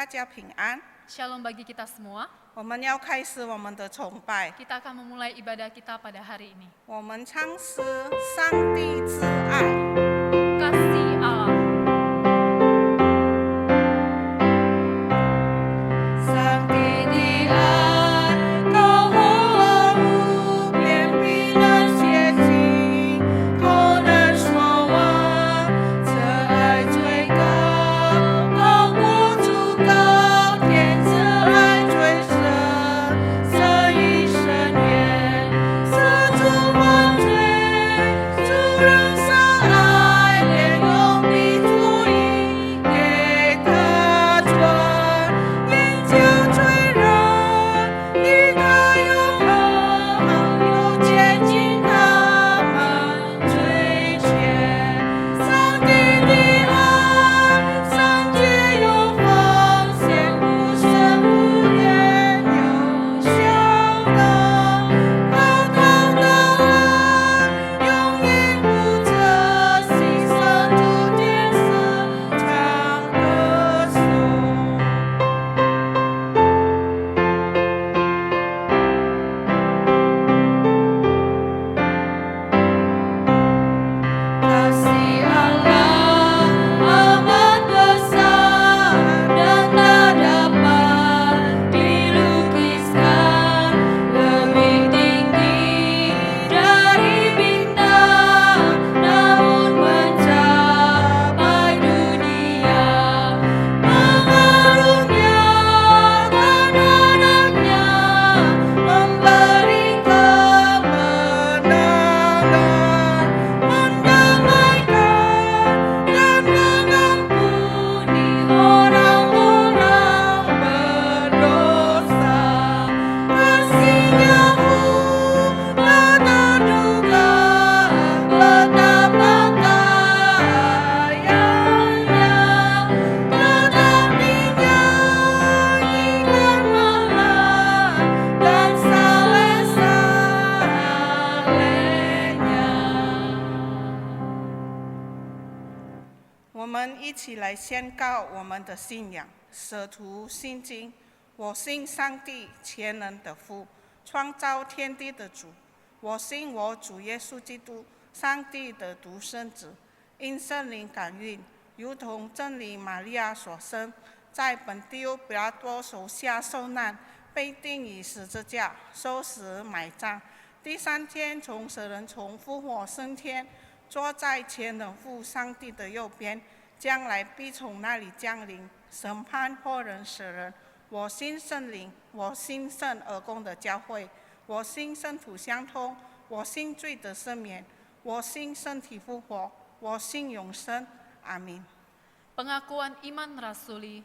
大家平安。 Shalom bagi kita semua. 我们要开始我们的崇拜， Kita akan memulai ibadah kita pada hari ini. 我们唱诗《上帝之爱》。 Kasih Allah. 上帝的爱高厚无边，比那些情口难说完。这爱最高，高过诸高天；这爱最深，深与深渊。遮住犯罪，主人生爱怜，用你足以给他传。 眼角醉人，一个永恒，又接近他们最前。上帝的爱，圣洁又奉献，无声无言又相等。浩荡的爱，永远不折，牺牲主天使唱歌颂。 Kasih Allah amat besar dan tak dapat dilukiskan, lebih tinggi dari bintang, namun mencapai dunia. Mengaruniakan anaknya, memberi kemenangan, mendamaikan dan mengampuni orang-orang berdosa. Kasih-Nya tak terduga, betapa kayanya, tetap dinyanyikan malam dan saleh-salehnya. 我们一起来宣告我们的信仰。舍徒信经，我信上帝全能的父，创造天地的主。我信我主耶稣基督，上帝的独生子，因圣灵感孕，如同真理玛利亚所生，在本地比拉多手下受难，被钉于十字架，受死埋葬。第三天从死人中复活升天，坐在全能父上帝的右边，将来必从那里降临，审判活人死人。我信圣灵，我信圣而公的教会，我信圣土相通，我信罪的赦免，我信身体复活，我信永生。阿明。 Pengakuan iman rasuli.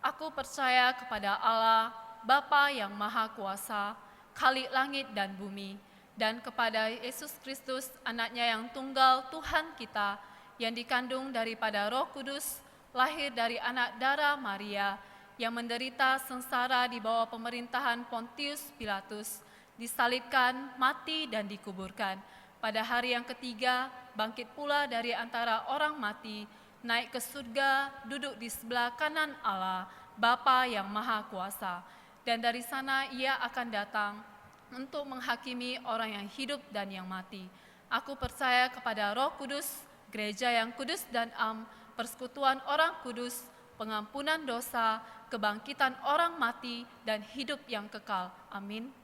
Aku percaya kepada Allah, Bapa yang Maha Kuasa, Khalik langit dan bumi, dan kepada Yesus Kristus, anaknya yang tunggal Tuhan kita, yang dikandung daripada Roh Kudus, lahir dari anak darah Maria, yang menderita sengsara di bawah pemerintahan Pontius Pilatus, disalibkan, mati, dan dikuburkan. Pada hari yang ketiga, bangkit pula dari antara orang mati, naik ke surga, duduk di sebelah kanan Allah, Bapa yang Maha Kuasa. Dan dari sana ia akan datang untuk menghakimi orang yang hidup dan yang mati. Aku percaya kepada Roh Kudus, gereja yang kudus dan am, persekutuan orang kudus, pengampunan dosa, kebangkitan orang mati, dan hidup yang kekal. Amin.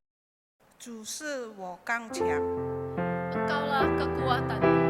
主是我刚强， Engkaulah kekuatanku.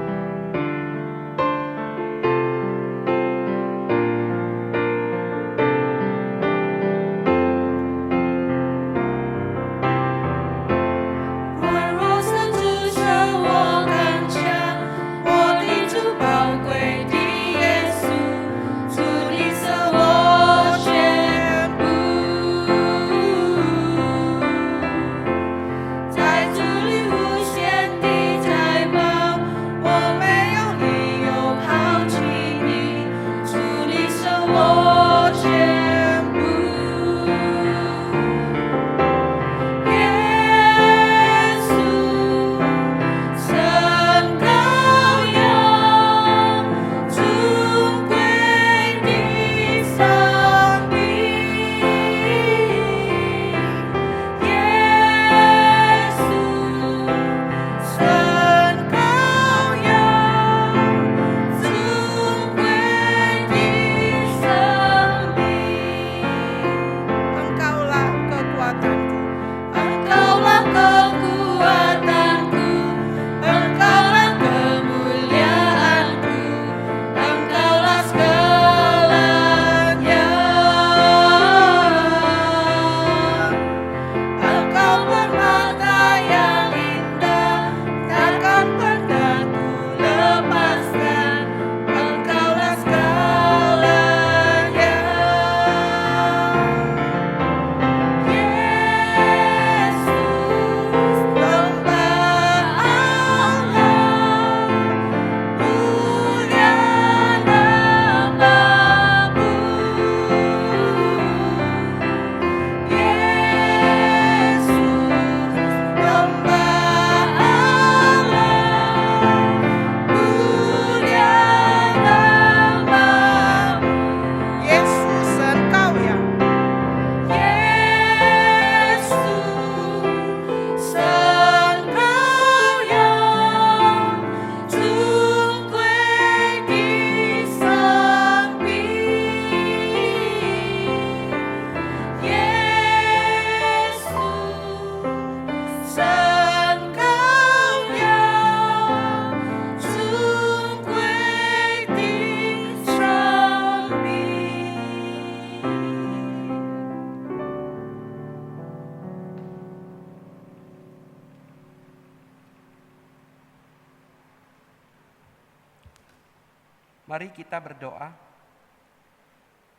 Mari kita berdoa.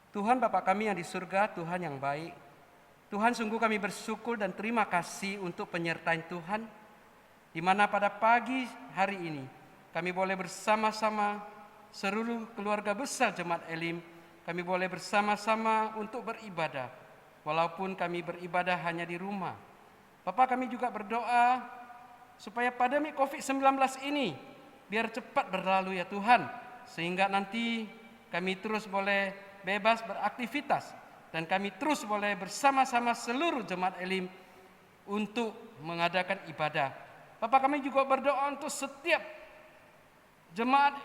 Tuhan Bapa kami yang di surga, Tuhan yang baik. Tuhan, sungguh kami bersyukur dan terima kasih untuk penyertaan Tuhan, di mana pada pagi hari ini kami boleh bersama-sama seluruh keluarga besar Jemaat Elim, kami boleh bersama-sama untuk beribadah, walaupun kami beribadah hanya di rumah. Bapak, kami juga berdoa supaya pandemi COVID-19 ini biar cepat berlalu ya Tuhan, sehingga nanti kami terus boleh bebas beraktivitas dan kami terus boleh bersama-sama seluruh Jemaat Elim untuk mengadakan ibadah. Bapak, kami juga berdoa untuk setiap jemaat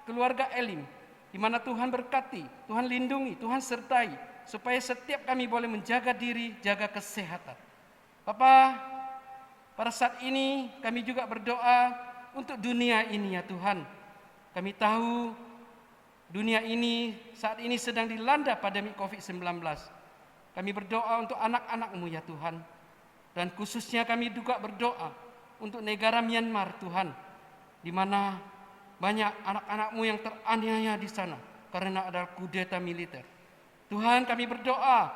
keluarga Elim, di mana Tuhan berkati, Tuhan lindungi, Tuhan sertai, supaya setiap kami boleh menjaga diri, jaga kesehatan. Bapak, pada saat ini kami juga berdoa untuk dunia ini ya Tuhan. Kami tahu dunia ini saat ini sedang dilanda pandemi COVID-19. Kami berdoa untuk anak-anak-Mu ya Tuhan. Dan khususnya kami juga berdoa untuk negara Myanmar Tuhan, di mana banyak anak-anak-Mu yang teraniaya di sana karena ada kudeta militer. Tuhan, kami berdoa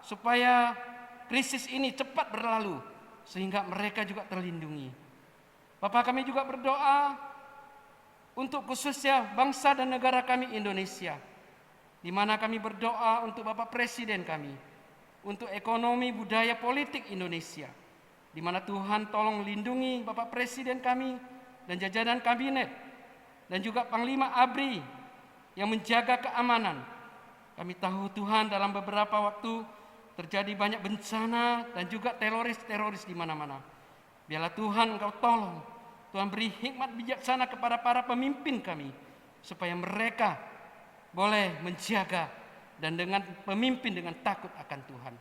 supaya krisis ini cepat berlalu sehingga mereka juga terlindungi. Bapak, kami juga berdoa untuk khususnya bangsa dan negara kami Indonesia, di mana kami berdoa untuk Bapak Presiden kami, untuk ekonomi, budaya, politik Indonesia, di mana Tuhan tolong lindungi Bapak Presiden kami dan jajaran kabinet dan juga Panglima ABRI yang menjaga keamanan. Kami tahu Tuhan dalam beberapa waktu terjadi banyak bencana dan juga teroris di mana-mana. Biarlah Tuhan Engkau tolong, Tuhan beri hikmat bijaksana kepada para pemimpin kami, supaya mereka boleh menjaga dan dengan pemimpin dengan takut akan Tuhan.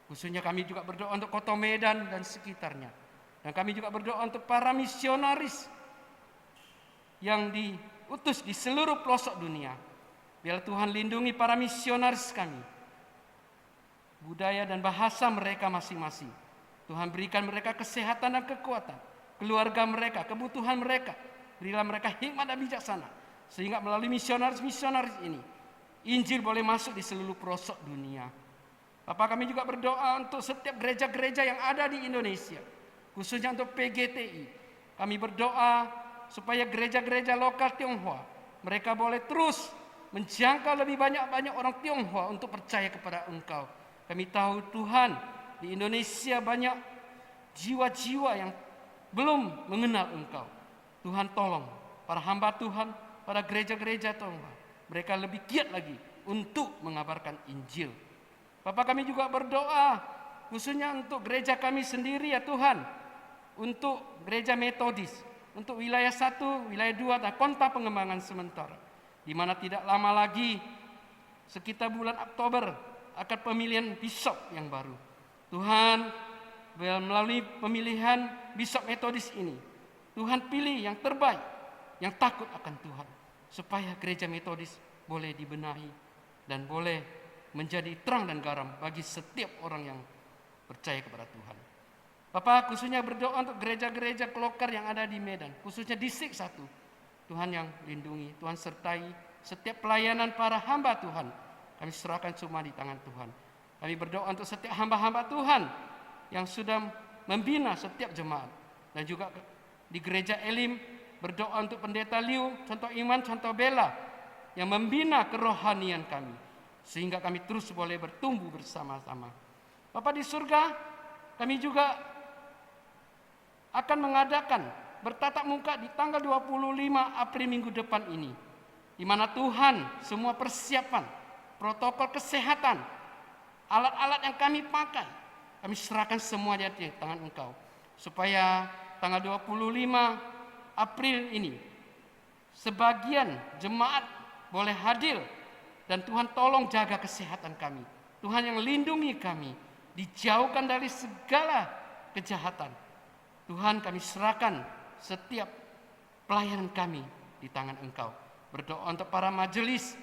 Khususnya kami juga berdoa untuk Kota Medan dan sekitarnya. Dan kami juga berdoa untuk para misionaris yang diutus di seluruh pelosok dunia. Biarlah Tuhan lindungi para misionaris kami, budaya dan bahasa mereka masing-masing. Tuhan berikan mereka kesehatan dan kekuatan, keluarga mereka, kebutuhan mereka. Berilah mereka hikmat dan bijaksana, sehingga melalui misionaris-misionaris ini, Injil boleh masuk di seluruh pelosok dunia. Bapak, kami juga berdoa untuk setiap gereja-gereja yang ada di Indonesia, khususnya untuk PGTI. Kami berdoa supaya gereja-gereja lokal Tionghoa, mereka boleh terus menjangkau lebih banyak orang Tionghoa untuk percaya kepada Engkau. Kami tahu Tuhan, di Indonesia banyak jiwa-jiwa yang belum mengenal Engkau. Tuhan tolong para hamba Tuhan, para gereja-gereja Tuhan, mereka lebih giat lagi untuk mengabarkan Injil. Bapak, kami juga berdoa khususnya untuk gereja kami sendiri ya Tuhan, untuk gereja Metodis, untuk wilayah 1, wilayah 2 dan Kota Pengembangan sementara, di mana tidak lama lagi sekitar bulan Oktober akan pemilihan bishop yang baru. Tuhan, melalui pemilihan bishop Metodis ini, Tuhan pilih yang terbaik, yang takut akan Tuhan, supaya gereja Metodis boleh dibenahi dan boleh menjadi terang dan garam bagi setiap orang yang percaya kepada Tuhan. Bapak, khususnya berdoa untuk gereja-gereja kelokar yang ada di Medan, khususnya distrik 1. Tuhan yang lindungi, Tuhan sertai setiap pelayanan para hamba Tuhan. Kami serahkan semua di tangan Tuhan. Kami berdoa untuk setiap hamba-hamba Tuhan yang sudah membina setiap jemaat. Dan juga di gereja Elim berdoa untuk pendeta Liu, contoh iman, contoh bela, yang membina kerohanian kami, sehingga kami terus boleh bertumbuh bersama-sama. Bapak di surga, kami juga akan mengadakan bertatap muka di tanggal 25 April minggu depan ini, di mana Tuhan semua persiapan, protokol kesehatan, alat-alat yang kami pakai, kami serahkan semua di tangan Engkau, supaya tanggal 25 April ini sebagian jemaat boleh hadir, dan Tuhan tolong jaga kesehatan kami. Tuhan yang lindungi kami, dijauhkan dari segala kejahatan. Tuhan, kami serahkan setiap pelayanan kami di tangan Engkau. Berdoa untuk para majelis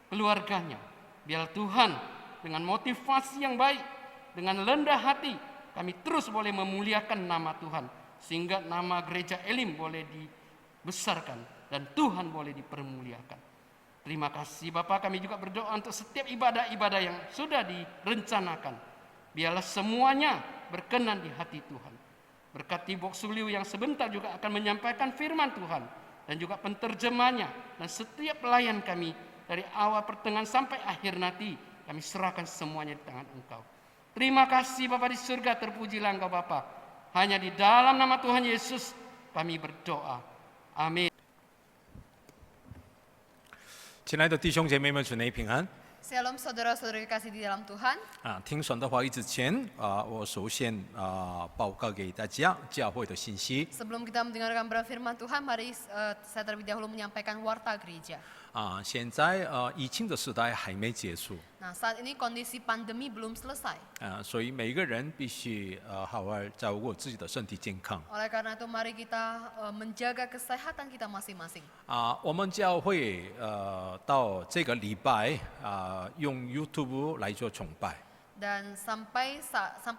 keluarganya. Biar Tuhan dengan motivasi yang baik, dengan rendah hati, kami terus boleh memuliakan nama Tuhan, sehingga nama gereja Elim boleh dibesarkan dan Tuhan boleh dipermuliakan. Terima kasih Bapak, kami juga berdoa untuk setiap ibadah-ibadah yang sudah direncanakan. Biarlah semuanya berkenan di hati Tuhan. Berkati Bok Suliu yang sebentar juga akan menyampaikan firman Tuhan. Dan juga penterjemahnya dan setiap pelayan kami dari awal pertengahan sampai akhir nanti. Kami serahkan semuanya di tangan Engkau. Terima kasih Bapa di surga, terpujilah Engkau Bapa. Hanya di dalam nama Tuhan Yesus kami berdoa. Amin. 亲爱的弟兄姐妹们，主内平安 Shalom saudara-saudari kasih di dalam Tuhan. 啊！听神的话语之前啊，我首先报告给大家教会的信息 Sebelum kita mendengarkan firman Tuhan, mari saya terlebih dahulu menyampaikan warta gereja. 啊。现在疫情的时代还没结束 Nah, saat ini kondisi pandemi belum selesai. 啊，所以每个人必须好好照顾自己的身体健康 Oleh karena itu, mari kita menjaga kesehatan kita masing-masing. 啊。我们教会到这个礼拜用 YouTube 来做崇拜 Dan sampai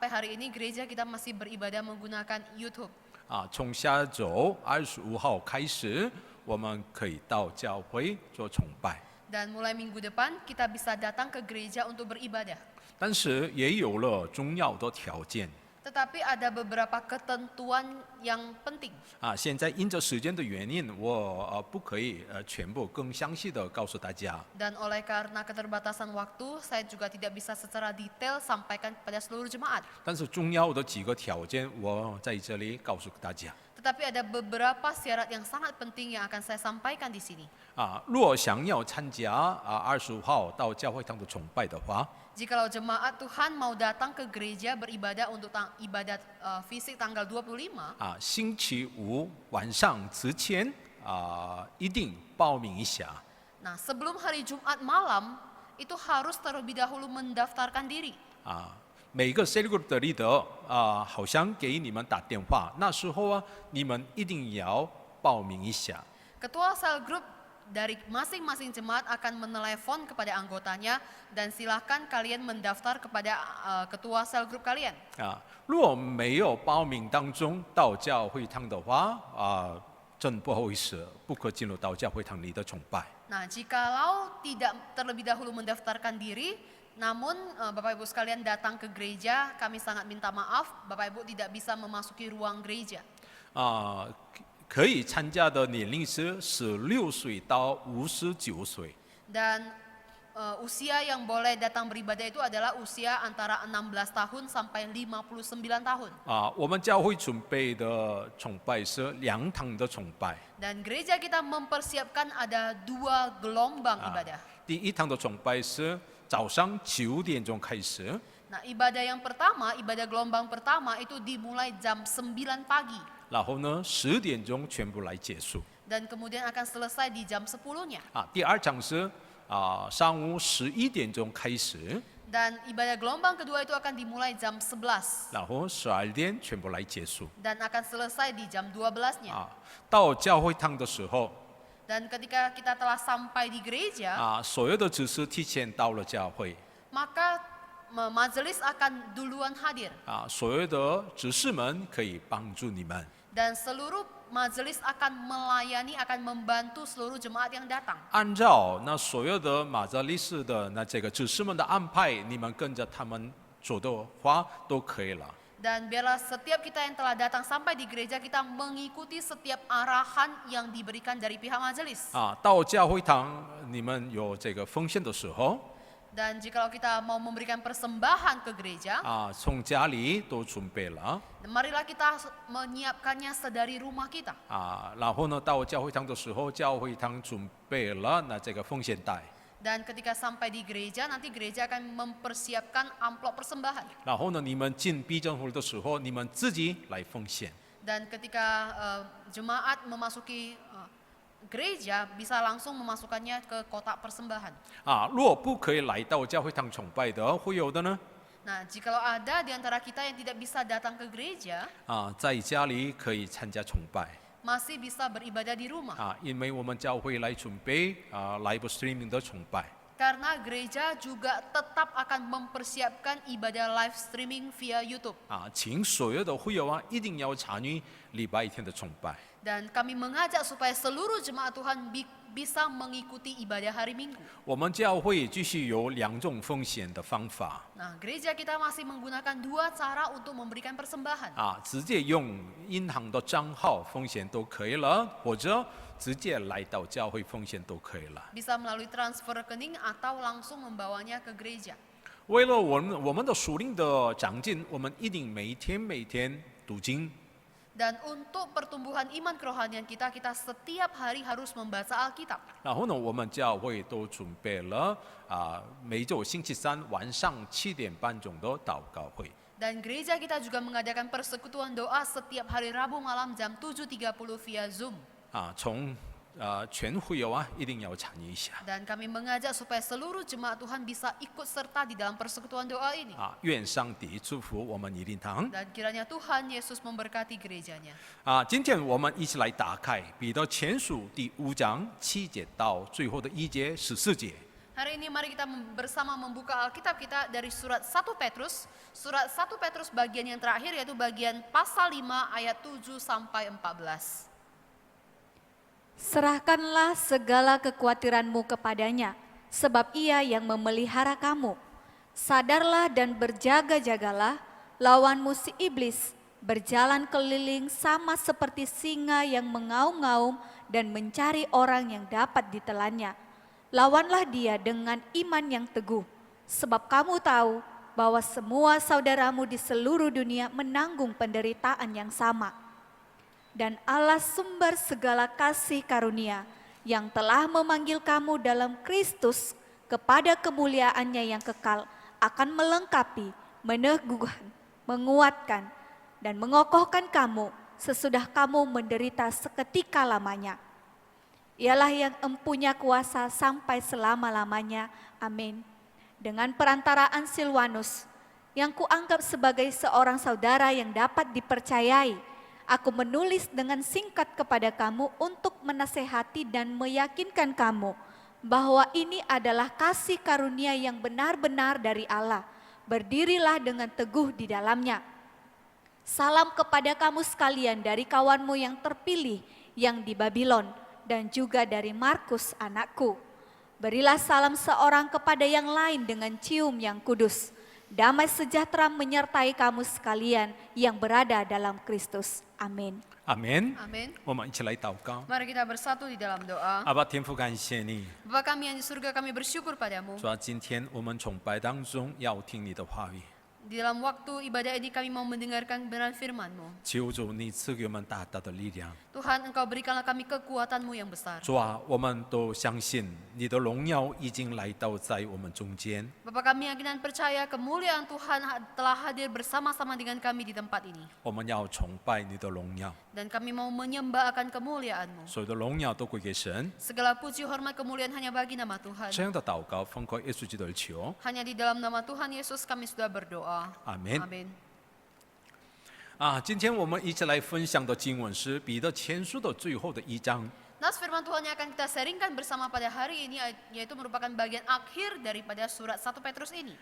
hari ini gereja kita masih beribadah menggunakan YouTube. 啊。从下周25号开始，我们可以到教会做崇拜。 Dan mulai minggu depan kita bisa datang ke gereja untuk beribadah. 但是也有了重要的条件 Tetapi ada beberapa ketentuan yang penting. 啊！现在因着时间的原因，我不可以全部更详细的告诉大家 Dan oleh karena keterbatasan waktu, saya juga tidak bisa secara detail sampaikan kepada seluruh jemaat. 但是重要的几个条件，我在这里告诉大家 Tetapi ada beberapa syarat yang sangat penting yang akan saya sampaikan di sini. 啊！若想要参加25号到教会堂的崇拜的话 Jikalau jemaat Tuhan mau datang ke gereja beribadah untuk ibadat fisik tanggal 25, 啊，星期五晚上之前一定报名一下 nah sebelum hari Jumat malam, itu harus terlebih dahulu mendaftarkan diri. 啊。每个 cell group 的 leader 好像给你们打电话，那时候你们一定要报名一下。 Ketua cell group dari masing-masing jemaat akan menelepon kepada anggotanya dan silakan kalian mendaftar kepada ketua cell group kalian. 啊，若没有报名当中到教会堂的话真不好意思，不可进入到教会堂里的崇拜。 Nah, jikalau tidak terlebih dahulu mendaftarkan diri, namun Bapak Ibu sekalian datang ke gereja, kami sangat minta maaf, Bapak Ibu tidak bisa memasuki ruang gereja. 可以参加的年龄是16岁到59岁。 Dan usia yang boleh datang beribadah itu adalah usia antara 16 tahun sampai 59 tahun. 我们教会准备的崇拜是2堂的崇拜。 Dan gereja kita mempersiapkan ada 2 gelombang ibadah. 第一堂的崇拜是早上9点钟开始， Nah, ibadah yang pertama, ibadah gelombang pertama itu dimulai jam 9 pagi. 然后呢10点钟全部来结束。 Dan kemudian akan selesai di jam 10-nya. 第二场是上午11点钟开始， Dan ibadah gelombang kedua itu akan dimulai jam 11. 然后12点全部来结束。 Dan akan selesai di jam 12-nya. 到教会堂的时候， Dan ketika kita telah sampai di gereja, 所有的执事提前到了教会， maka majelis akan duluan hadir. 所有的执事们可以帮助你们。 Dan seluruh majelis akan melayani, akan membantu seluruh jemaat yang datang. 按照那所有的马扎利斯的这个执事们的安排，你们跟着他们做的话都可以了。 Dan biarlah setiap kita yang telah datang sampai di gereja, kita mengikuti setiap arahan yang diberikan dari pihak majelis. 到教会堂你们有这个奉献的时候， Dan jikalau kita mau memberikan persembahan ke gereja, 从家里都准备了。 marilah kita menyiapkannya sedari rumah kita. 然后呢，到教会堂的时候，教会堂准备了这个奉献袋。 Dan ketika sampai di gereja, nanti gereja akan mempersiapkan amplop persembahan. 然后呢，你们进闭正会的时候，你们自己来奉献。 Dan ketika jemaat memasuki gereja, bisa langsung memasukkannya ke kotak persembahan. 若不可以来到教会堂崇拜的，会有的呢？ Nah, jikalau ada di antara kita yang tidak bisa datang ke gereja, 在家里可以参加崇拜。 masih bisa beribadah di rumah. 因为我们教会来准备live streaming 的崇拜。Karena gereja juga tetap akan mempersiapkan ibadah live streaming via YouTube. 请所有的会友一定要参与礼拜天的崇拜。 Dan kami mengajak supaya seluruh jemaat Tuhan bisa mengikuti ibadah hari Minggu. 我们教会继续有2种奉献的方法 Nah, gereja kita masih menggunakan 2 cara untuk memberikan persembahan. 直接用银行的账号奉献都可以了，或者直接来到教会奉献都可以了。 Bisa melalui transfer rekening atau langsung membawanya ke gereja. 为了我们的属灵的长进，我们一定每天读经。 Dan untuk pertumbuhan iman kerohanian kita, kita setiap hari harus membaca Alkitab. 然后呢，我们教会都准备了每周星期三晚上7点半钟的祷告会。 Dan gereja kita juga mengadakan persekutuan doa setiap hari Rabu malam jam 7.30 via Zoom. 从全会友一定要参与一下。 Dan kami mengajak supaya seluruh jemaat Tuhan bisa ikut serta di dalam persekutuan doa ini. 愿上帝祝福我们一灵堂。 Dan kiranya Tuhan Yesus memberkati gerejanya. 今天我们一起来打开彼得前书第5章7节到最后的1节14节。 Hari ini mari kita bersama membuka Alkitab kita dari surat 1 Petrus. Surat 1 Petrus bagian yang terakhir yaitu bagian pasal 5 ayat 7 sampai 14. Serahkanlah segala kekhawatiranmu kepadanya, sebab ia yang memelihara kamu. Sadarlah dan berjaga-jagalah, lawanmu si iblis, berjalan keliling sama seperti singa yang mengaum-ngaum dan mencari orang yang dapat ditelannya. Lawanlah dia dengan iman yang teguh, sebab kamu tahu bahwa semua saudaramu di seluruh dunia menanggung penderitaan yang sama. Dan Allah sumber segala kasih karunia yang telah memanggil kamu dalam Kristus kepada kemuliaannya yang kekal akan melengkapi, meneguhkan, menguatkan, dan mengokohkan kamu sesudah kamu menderita seketika lamanya. Ialah yang empunya kuasa sampai selama-lamanya. Amin. Dengan perantaraan Silwanus, yang kuanggap sebagai seorang saudara yang dapat dipercayai, aku menulis dengan singkat kepada kamu untuk menasehati dan meyakinkan kamu bahwa ini adalah kasih karunia yang benar-benar dari Allah. Berdirilah dengan teguh di dalamnya. Salam kepada kamu sekalian dari kawanmu yang terpilih yang di Babylon dan juga dari Markus anakku. Berilah salam seorang kepada yang lain dengan cium yang kudus. Damai sejahtera menyertai kamu sekalian yang berada dalam Kristus. Amin. 阿门。 Amin. 我们一起来祷告。 Mari kita bersatu di dalam doa. 阿爸天父，感谢你， Bapa kami yang di surga, kami bersyukur padamu. 主啊，今天我们崇拜当中要听你的话语， Di dalam waktu ibadah ini kami mau mendengarkan kebenaran firman-Mu. 求主你赐给我们大大的力量。 Tuhan, Engkau berikanlah kami kekuatan-Mu yang besar. 主啊，我们都相信你的荣耀已经来到在我们中间。 Bapa kami yakin dan percaya kemuliaan Tuhan telah hadir bersama-sama dengan kami di tempat ini. 我们要崇拜你的荣耀， Dan kami mau menyembah akan kemuliaan-Mu. 所有的荣耀都归给神。 Segala puji hormat kemuliaan hanya bagi nama Tuhan. 这样的祷告奉靠耶稣基督的求， Hanya di dalam nama Tuhan Yesus kami sudah berdoa. 阿门。 Amin. 今天我们一起来分享的经文是彼得前书的最后的1章。 Nas firman Tuhan yang akan kita sharingkan bersama pada hari ini yaitu merupakan bagian akhir daripada surat 1 Petrus ini.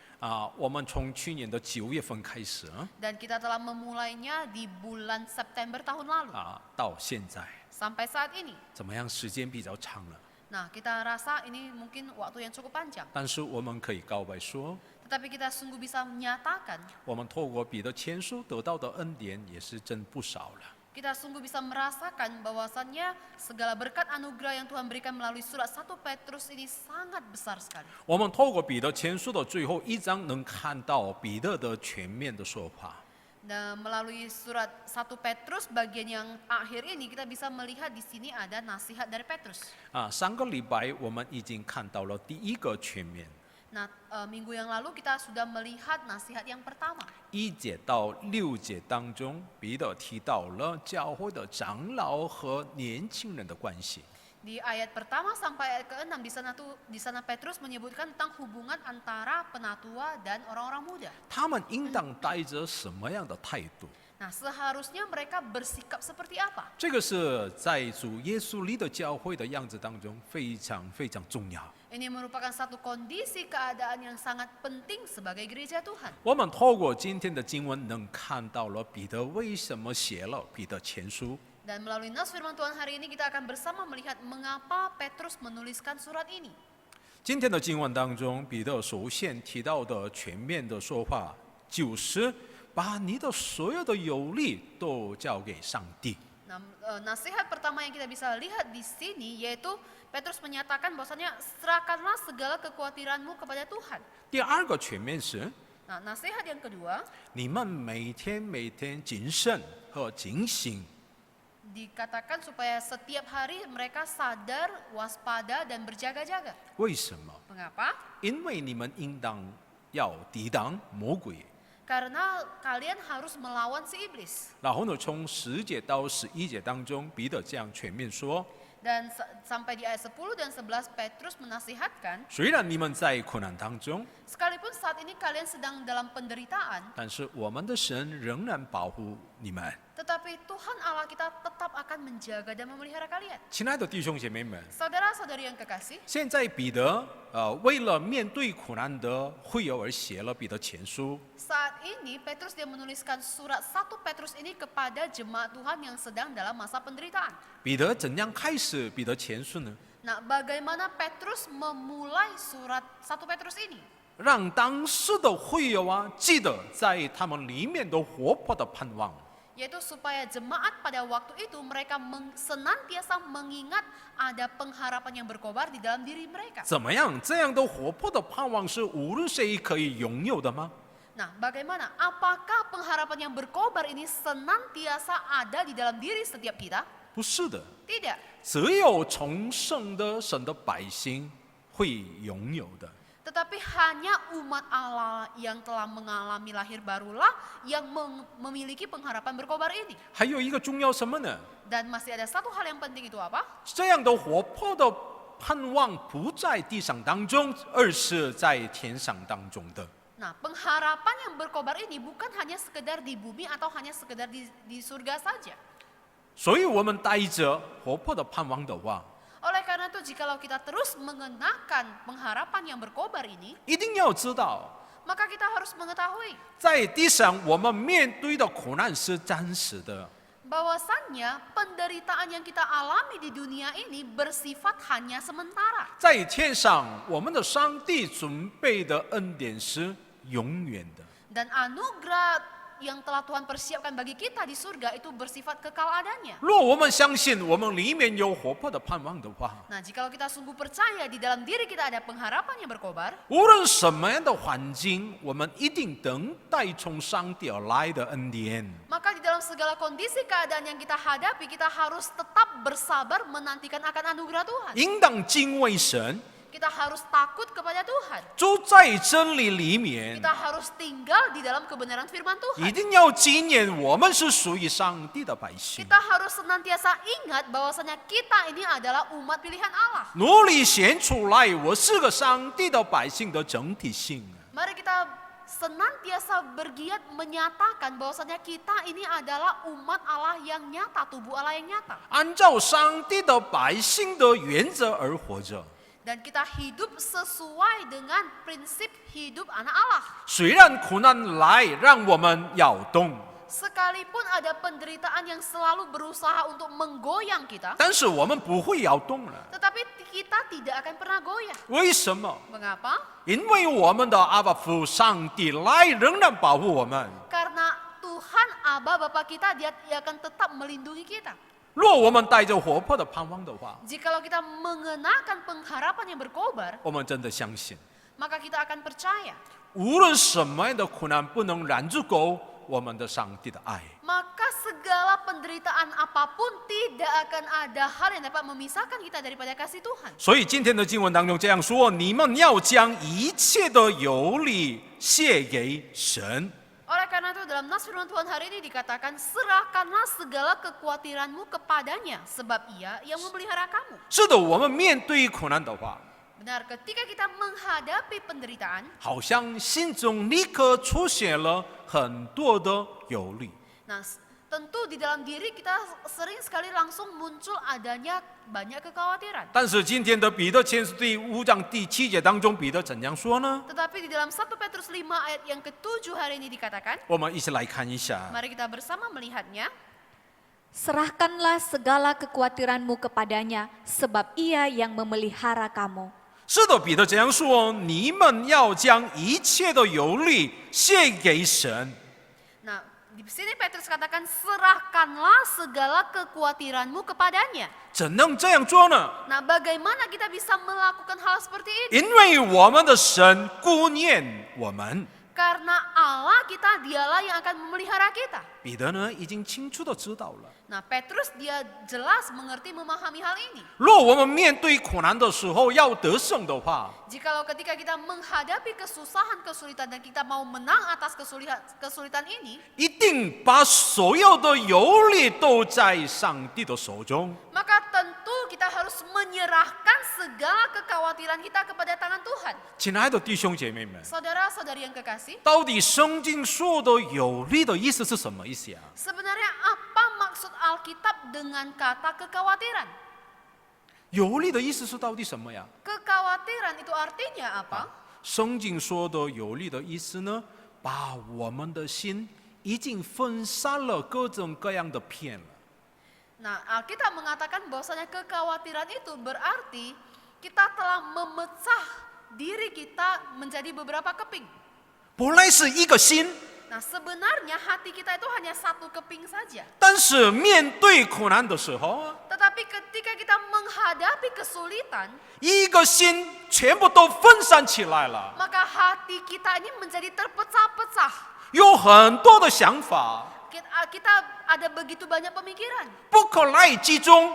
我们从去年的9月份开始 Dan kita telah memulainya di bulan September tahun lalu 到现在， sampai saat ini. 怎么样？时间比较长了， Nah, kita rasa ini mungkin waktu yang cukup panjang. 但是我们可以告白说， Tetapi kita sungguh bisa menyatakan, 我们透过彼得前书得到的恩典也是真不少了。 kita sungguh bisa merasakan bahwasannya segala berkat anugerah yang Tuhan berikan melalui surat 1 Petrus ini sangat besar sekali. 我们透过彼得前书的最后1章，能看到彼得的全面的说法。 Dan melalui surat 1 Petrus bagian yang akhir ini kita bisa melihat di sini ada nasihat dari Petrus. 上个礼拜我们已经看到了第一个全面， Nah, minggu yang lalu kita sudah melihat nasihat yang pertama. 1节到6节当中，彼得提到了教会的长老和年轻人的关系。 Di ayat pertama sampai ayat ke-6 di sana Petrus menyebutkan tentang hubungan antara penatua dan orang-orang muda. 他们应当带着什么样的态度？ Nah, seharusnya mereka bersikap seperti apa? 这个是在主耶稣里的教会的样子当中非常非常重要。 Ini merupakan satu kondisi keadaan yang sangat penting sebagai gereja Tuhan. 我们透过今天的经文，能看到了彼得为什么写了彼得前书。 Dan melalui nas firman Tuhan hari ini kita akan bersama melihat mengapa Petrus menuliskan surat ini. 今天的经文当中，彼得首先提到的全面的说法，就是把你的所有的有力都交给上帝。 Nah, nasihat pertama yang kita bisa lihat di sini yaitu Petrus menyatakan bahwasanya serahkanlah segala kekhawatiranmu kepada Tuhan. 第二个全面是， Nah, nasihat yang kedua 你们每天谨慎和警醒， dikatakan supaya setiap hari mereka sadar, waspada dan berjaga-jaga. 为什么？ Mengapa? 因为你们应当要抵挡魔鬼。 Karena kalian harus melawan si iblis. 然后呢，从10节到11节当中，彼得这样全面说： Dan sampai di ayat 10 dan 11 Petrus menasihatkan, 虽然你们在苦难当中， sekalipun saat ini kalian sedang dalam penderitaan, 但是我们的神仍然保护你们。 tetapi Tuhan Allah kita tetap akan menjaga dan memelihara kalian. 亲爱的弟兄姐妹们， Saudara-saudari yang kekasih, 现在彼得为了面对苦难的会友而写了彼得前书。 saat ini Petrus dia menuliskan surat 1 Petrus ini kepada jemaat Tuhan yang sedang dalam masa penderitaan. 彼得怎样开始彼得前书呢？ Nah, bagaimana Petrus memulai surat 1 Petrus ini? 让当时的会友记得在他们里面的活泼的盼望。 Yaitu supaya jemaat pada waktu itu mereka senantiasa mengingat ada pengharapan yang berkobar di dalam diri mereka. 怎么样？这样的活泼的盼望是无论谁可以拥有的吗？ Nah, bagaimana? Apakah pengharapan yang berkobar ini senantiasa ada di dalam diri setiap kita? 不是的， Tidak. 只有重生的神的百姓会拥有的。 Tetapi hanya umat Allah yang telah mengalami lahir barulah yang memiliki pengharapan berkobar ini. 还有一个重要什么呢？ Dan masih ada satu hal yang penting itu apa? 这样的活泼的盼望不在地上当中，而是在天上当中的。 Nah, pengharapan yang berkobar ini bukan hanya sekedar di bumi atau hanya sekedar di surga saja. 所以我们带着活泼的盼望的话， Oleh karena itu, jikalau kita terus mengenakan pengharapan yang berkobar ini, 一定要知道， maka kita harus mengetahui 在地上我们面对的苦难是暂时的， bahwasannya penderitaan yang kita alami di dunia ini bersifat hanya sementara. 在天上我们的上帝准备的恩典是永远的。 Dan anugerah yang telah Tuhan persiapkan bagi kita di surga itu bersifat kekal adanya. 若我们相信我们里面有活泼的盼望的话， Nah, jikalau kita sungguh percaya di dalam diri kita ada pengharapan yang berkobar, 无论什么样的环境，我们一定等待从上帝而来的恩典。 maka di dalam segala kondisi keadaan yang kita hadapi, kita harus tetap bersabar menantikan akan anugerah Tuhan. 应当敬畏神， Kita harus takut kepada Tuhan. 住在真理里面， Kita harus tinggal di dalam kebenaran firman 一 Tuhan. 定要纪念我们是属于上帝的百姓， Kita harus senantiasa ingat bahwasanya kita ini adalah umat pilihan Allah. 努力显出来我是个上帝的百姓的整体性。 Mari kita senantiasa bergiat menyatakan bahwasanya kita ini adalah umat Allah yang nyata, tubuh Allah yang nyata. 按照上帝的百姓的原则而活着。 Dan kita hidup sesuai dengan prinsip hidup anak Allah. 虽然苦难来，让我们摇动， Sekalipun ada penderitaan yang selalu berusaha untuk menggoyang kita, 但是我们不会摇动了。 tetapi kita tidak akan pernah goyah. 为什么？ Mengapa? 因为我们的阿爸父上帝来，仍然保护我们。 Karena Tuhan Aba Bapa kita dia akan tetap melindungi kita. 若我们带着活泼的盼望的话， Jikalau kita mengenakan pengharapan yang berkobar, 我们真的相信， maka kita akan percaya 无论什么样的苦难，不能拦住够我们的上帝的爱。 maka segala penderitaan apapun tidak akan ada hal yang dapat memisahkan kita daripada kasih Tuhan. 所以今天的经文当中这样说：你们要将一切的有理卸给神。 Oleh karena itu dalam nas firman Tuhan hari ini dikatakan serahkanlah segala kekhawatiranmu kepadanya sebab ia yang memelihara kamu. 是的，我们面对苦难的话， Benar, ketika kita menghadapi penderitaan, 好像心中立刻出现了很多的忧虑。Nah, tentu di dalam diri kita sering sekali langsung muncul adanya banyak kekhawatiran. 但是今天的彼得前书第5章第7节当中，彼得怎样说呢？ Tetapi di dalam 1 Petrus 5 ayat yang ke-7 hari ini dikatakan, 我们一起来看一下。 mari kita bersama melihatnya. Serahkanlah segala kekhawatiranmu kepadanya, sebab ia yang memelihara kamu. 是的，彼得这样说：你们要将一切的忧虑献给神。 Nah, di sini Petrus katakan serahkanlah segala kekhawatiranmu kepadanya. 怎能这样做呢？ Nah, bagaimana kita bisa melakukan hal seperti ini? 因为我们的神顾念我们。 Karena Allah kita, dialah yang akan memelihara kita. 彼得呢，已经清楚的知道了。 Nah, Petrus dia jelas mengerti, memahami hal ini. 若我们面对苦难的时候要得胜的话， Jikalau ketika kita menghadapi kesusahan, kesulitan dan kita mau menang atas kesulitan ini, 一定把所有的忧虑都在上帝的手中。 maka tentu kita harus menyerahkan segala kekhawatiran kita kepada tangan Tuhan. 亲爱的弟兄姐妹们， Saudara-saudari yang kekasih, 到底圣经说的忧虑的意思是什么意思啊？ sebenarnya apa maksud Alkitab dengan kata kekhawatiran? 忧虑的意思是到底什么呀？ Kekhawatiran itu artinya apa? 圣经说的忧虑的意思呢，把我们的心已经分散了各种各样的片了。 Nah, Alkitab mengatakan bahwasanya kekhawatiran itu berarti kita telah memecah diri kita menjadi beberapa keping. 本来是一个心， Nah, sebenarnya hati kita itu hanya satu keping saja. 但是面对苦难的时候啊， Tetapi ketika kita menghadapi kesulitan, 一个心全部都分散起来了， maka hati kita ini menjadi terpecah-pecah. 有很多的想法， Kita ada begitu banyak pemikiran 不可来集中，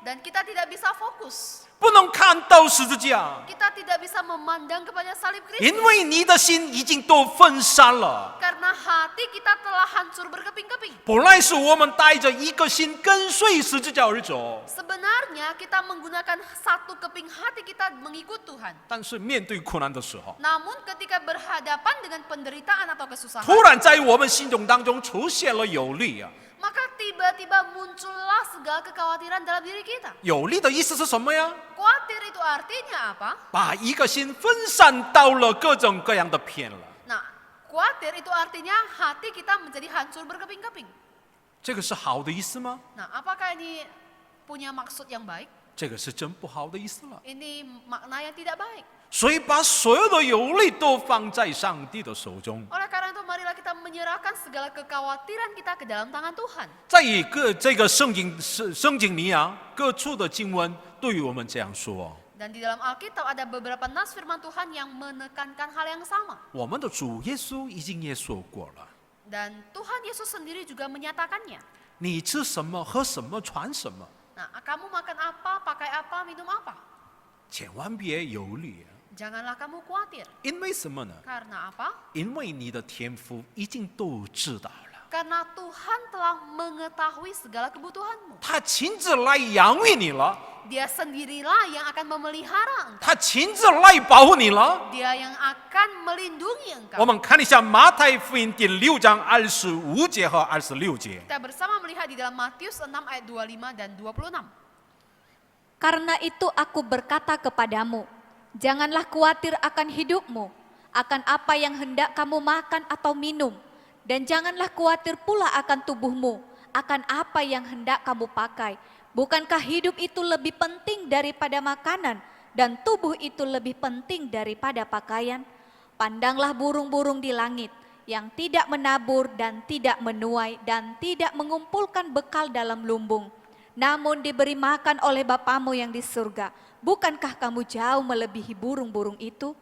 dan kita tidak bisa fokus. 不能看到十字架， Kita tidak bisa memandang kepada salib 因 Kristus 为你的心已经都分散了。 karena hati kita telah hancur berkeping-keping. 本来是我们带着一个心跟随十字架而走， Sebenarnya kita menggunakan satu keping hati kita mengikut Tuhan. 但是面对苦难的时候， Namun ketika berhadapan dengan penderitaan atau kesusahan, 突然在我们心中当中出现了忧虑啊！ maka tiba-tiba muncullah segala kekhawatiran dalam diri kita. 忧虑的意思是什么呀？ Khawatir itu artinya apa? 把一个心分散到了各种各样的片了。 Nah, khawatir itu artinya hati kita menjadi hancur berkeping-keping. 这个是好的意思吗？ Nah, apakah ini punya maksud yang baik? 这个是真不好的意思了。 Ini makna yang tidak baik. 所以把所有的忧虑都放在上帝的手中。 Oleh karena itu, marilah kita menyerahkan segala kekhawatiran kita ke dalam tangan Tuhan. 在这个圣经里啊，各处的经文对于我们这样说： Dan di dalam Alkitab ada beberapa nas firman Tuhan yang menekankan hal yang sama. 我们的主耶稣已经也说过了， Dan Tuhan Yesus sendiri juga menyatakannya. 你吃什么、喝什么、穿什么， Nah, kamu makan apa, pakai apa, minum apa? 千万别忧虑啊！ Janganlah kamu khawatir. 因为什么呢？ Karena apa? 因为你的天父已经都知道了， Karena Tuhan telah mengetahui segala kebutuhanmu. 他亲自来养育你了， Dia sendirilah yang akan memelihara engkau. 他亲自来保护你了。 Dia yang akan melindungi 我 engkau. 们看一下马太福音第6章25节和26节。 Kita bersama melihat di dalam Matius 6 ayat 25 dan 26. Karena itu aku berkata kepadamu, janganlah khawatir akan hidupmu, akan apa yang hendak kamu makan atau minum, dan janganlah khawatir pula akan tubuhmu, akan apa yang hendak kamu pakai. Bukankah hidup itu lebih penting daripada makanan, dan tubuh itu lebih penting daripada pakaian? Pandanglah burung-burung di langit, yang tidak menabur dan tidak menuai dan tidak mengumpulkan bekal dalam lumbung, namun diberi makan oleh Bapamu yang di surga. Bukankah kamu jauh melebihi burung-burung itu?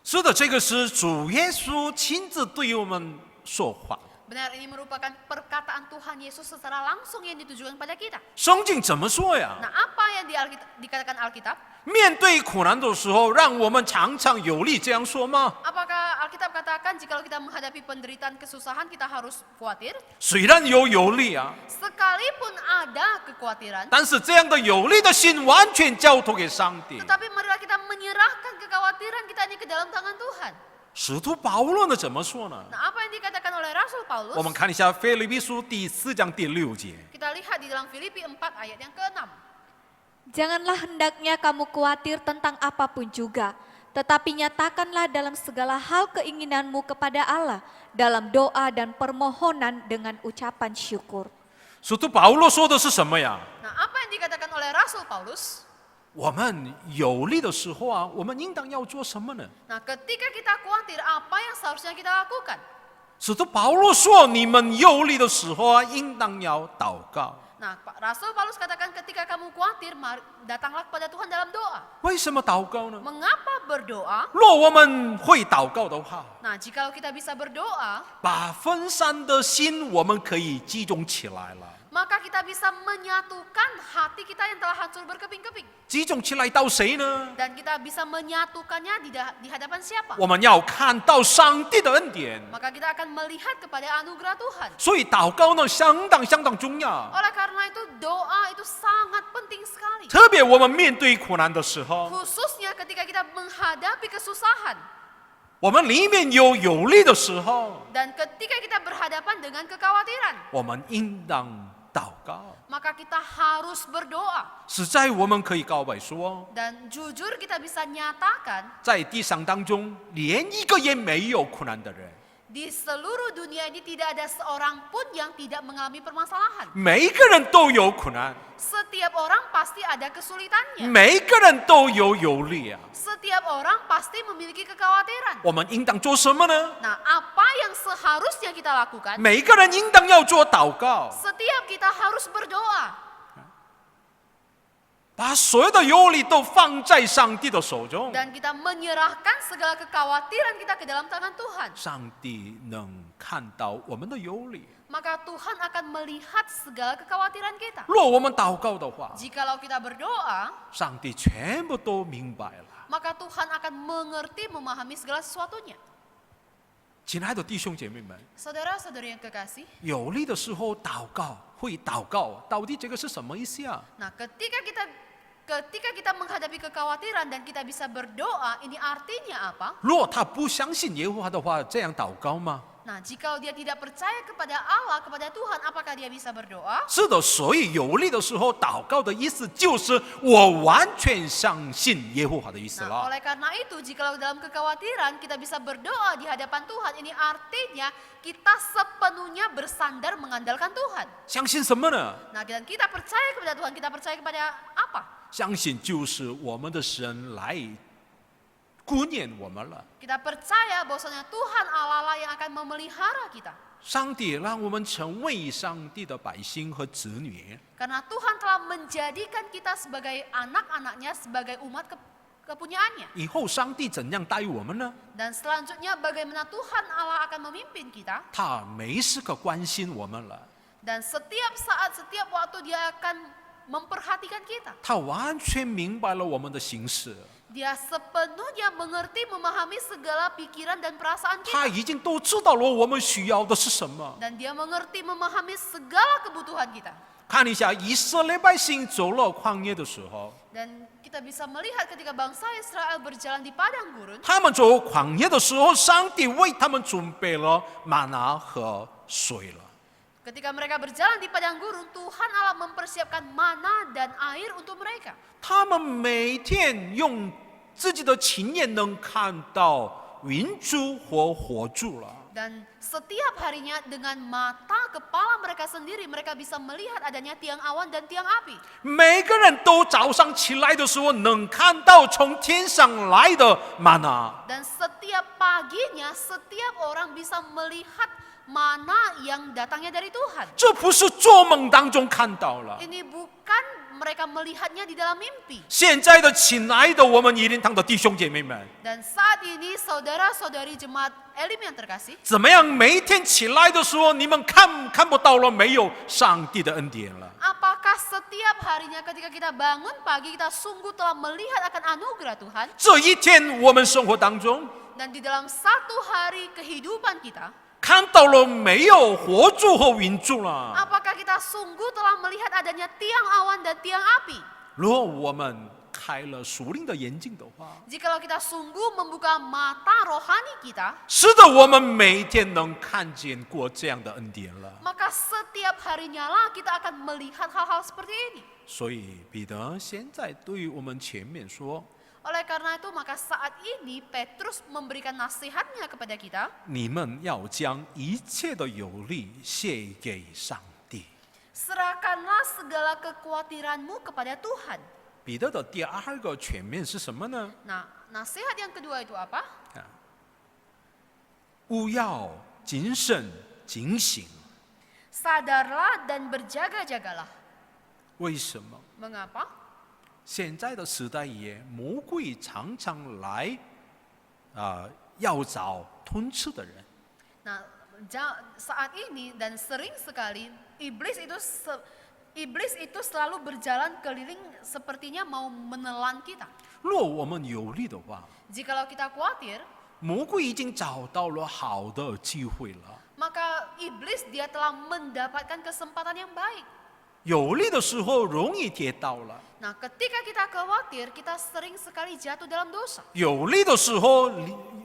是的，这个是主耶稣亲自对我们说话。 Benar, ini merupakan perkataan Tuhan Yesus secara langsung yang ditujukan pada kita. 圣经怎么说呀？ Nah, apa yang dikatakan Alkitab? 面对苦难的时候，让我们常常有力这样说吗？ Apakah Alkitab katakan jika kita menghadapi penderitaan kesusahan kita harus khawatir? 虽然有忧虑啊， Sekalipun ada kekhawatiran, 但是这样的有力的心完全交托给上帝。 tetapi marilah kita menyerahkan kekhawatiran kita ini ke dalam tangan Tuhan. 使徒保罗呢怎么说呢？ Nah, apa yang dikatakan oleh Rasul Paulus? 我们看一下腓立比书第4章第6节。 Kita lihat di dalam Filipi 4 ayat yang ke-6. Janganlah hendaknya kamu khawatir tentang apapun juga, tetapi nyatakanlah dalam segala hal keinginanmu kepada Allah dalam doa dan permohonan dengan ucapan syukur. 使徒保罗说的是什么呀？ Nah, apa yang dikatakan oleh Rasul Paulus? 我们有力的时候啊，我们应当要做什么呢？ Nah, ketika kita khawatir, apa yang seharusnya kita lakukan? 使徒保罗说，你们有力的时候啊，应当要祷告。 Nah, Rasul Paulus katakan ketika kamu khawatir, datanglah kepada Tuhan dalam doa. 为什么祷告呢？ Mengapa berdoa? 若我们会祷告的话， Nah, jikalau kita bisa berdoa, 把分散的心我们可以集中起来了。 maka kita bisa menyatukan hati kita yang telah hancur berkeping-keping. 集中起来到谁呢？ Dan kita bisa menyatukannya di hadapan siapa? 我们要看到上帝的恩典。 Maka kita akan melihat kepada anugerah Tuhan. 所以祷告呢，相当重要。 Oleh karena itu doa itu sangat penting sekali. 特别我们面对苦难的时候， Khususnya ketika kita menghadapi kesusahan. 我们里面有力的时候， Dan ketika kita berhadapan dengan kekhawatiran. 我们应当祷告。 Maka kita harus berdoa. 实在我们可以告白说， Dan jujur kita bisa nyatakan 在地上当中，连一个也没有苦难的人， di seluruh dunia ini tidak ada seorang pun yang tidak mengalami permasalahan. 每一个人都有苦难， Setiap orang pasti ada kesulitannya. 每一个人都有力啊。 Setiap orang pasti memiliki kekhawatiran. 我们应当做什么呢？ Nah, apa yang seharusnya kita lakukan? 每一个人应当要做祷告， Setiap kita harus berdoa. 把所有的忧虑都放在上帝的手中， Dan kita menyerahkan segala kekhawatiran kita ke dalam tangan Tuhan. 上帝能看到我们的忧虑。 Maka Tuhan akan melihat segala kekhawatiran kita. 若我们祷告的话， Jikalau kita berdoa, 上帝全部都明白了。 maka Tuhan akan mengerti, memahami segala sesuatunya. 亲爱的弟兄姐妹们， Saudara-saudari yang kekasih, 有力的时候祷告，会祷告，到底这个是什么意思啊？ nah ketika kita menghadapi kekhawatiran dan kita bisa berdoa, ini artinya apa? 若他不相信耶和华的话，这样祷告吗？ Nah, jika dia tidak percaya kepada Allah, kepada Tuhan, apakah dia bisa berdoa? 是的，所以有力的时候祷告的意思就是我完全相信耶和华的意思 Nah, 了。 oleh karena itu, jikalau dalam kekhawatiran kita bisa berdoa di hadapan Tuhan, ini artinya kita sepenuhnya bersandar mengandalkan Tuhan. 相信什么呢？ Nah, dan kita percaya kepada Tuhan, kita percaya kepada apa? 相信就是我们的神来顾念我们了。 Kita percaya bahwasanya Tuhan Allah lah yang akan memelihara kita. 上帝让我们成为上帝的百姓和子女， Karena Tuhan telah menjadikan kita sebagai anak-anaknya, sebagai umat kepunyaannya. 以后上帝怎样待我们呢？ Dan selanjutnya bagaimana Tuhan Allah akan memimpin kita. 他没时刻关心我们了， Dan setiap saat, setiap waktu dia akan memperhatikan kita. 他完全明白了我们的形式， Dia sepenuhnya mengerti, memahami segala pikiran dan perasaan 他 kita. 已经都知道了我们需要的是什么。 Dan dia mengerti, memahami segala kebutuhan kita. 看一下以色列百姓走了旷野的时候， Dan kita bisa melihat ketika bangsa Israel berjalan di padang gurun. 他们走旷野的时候，上帝为他们准备了玛拿和水了。 Ketika mereka berjalan di padang gurun, Tuhan Allah mempersiapkan mana dan air untuk mereka. 他们每天用自己的亲眼能看到云柱和火柱了。 Dan setiap harinya dengan mata kepala mereka sendiri, mereka bisa melihat adanya tiang awan dan tiang api. 每个人都早上起来的时候能看到从天上来的玛拿。 Dan setiap paginya, setiap orang bisa melihat mana yang datangnya dari Tuhan. 这不是做梦当中看到了。 Ini bukan mereka melihatnya di dalam mimpi. 现在的亲爱的我们一灵堂的弟兄姐妹们， Dan saat ini saudara-saudari jemaat Elim yang terkasih, 怎么样？每天起来的时候，你们看不到了没有上帝的恩典了？ apakah setiap harinya ketika kita bangun pagi kita sungguh telah melihat akan anugerah Tuhan? 这一天我们生活当中 Dan di dalam satu hari kehidupan kita, 看到了没有火柱和云柱了？ apakah kita sungguh telah melihat adanya tiang awan dan tiang api? 若我们开了属灵的眼睛的话， Jikalau kita sungguh membuka mata rohani kita, 是的，我们每天能看见过这样的恩典了。 maka setiap harinya lah kita akan melihat hal-hal seperti ini. 所以彼得现在对于我们前面说， Oleh karena itu, maka saat ini Petrus memberikan nasihatnya kepada kita, 你们要将一切的有利献给上帝。 serahkanlah segala kekhawatiranmu kepada Tuhan. 彼得的第二个全面是什么呢？ Nah, nasihat yang kedua itu apa? 勿要谨慎警醒。 Sadarlah dan berjaga-jagalah. 为什么？ Mengapa? 现在的时代也魔鬼常常来，要找吞吃的人。 Nah, saat ini dan sering sekali iblis itu selalu berjalan keliling sepertinya mau menelan kita. 若我们有利的话， Jikalau kita khawatir, 魔鬼已经找到了好的机会了。 maka iblis dia telah mendapatkan kesempatan yang baik. 有利的时候容易跌倒了， Nah, ketika kita khawatir, kita sering sekali jatuh dalam dosa. 有利的时候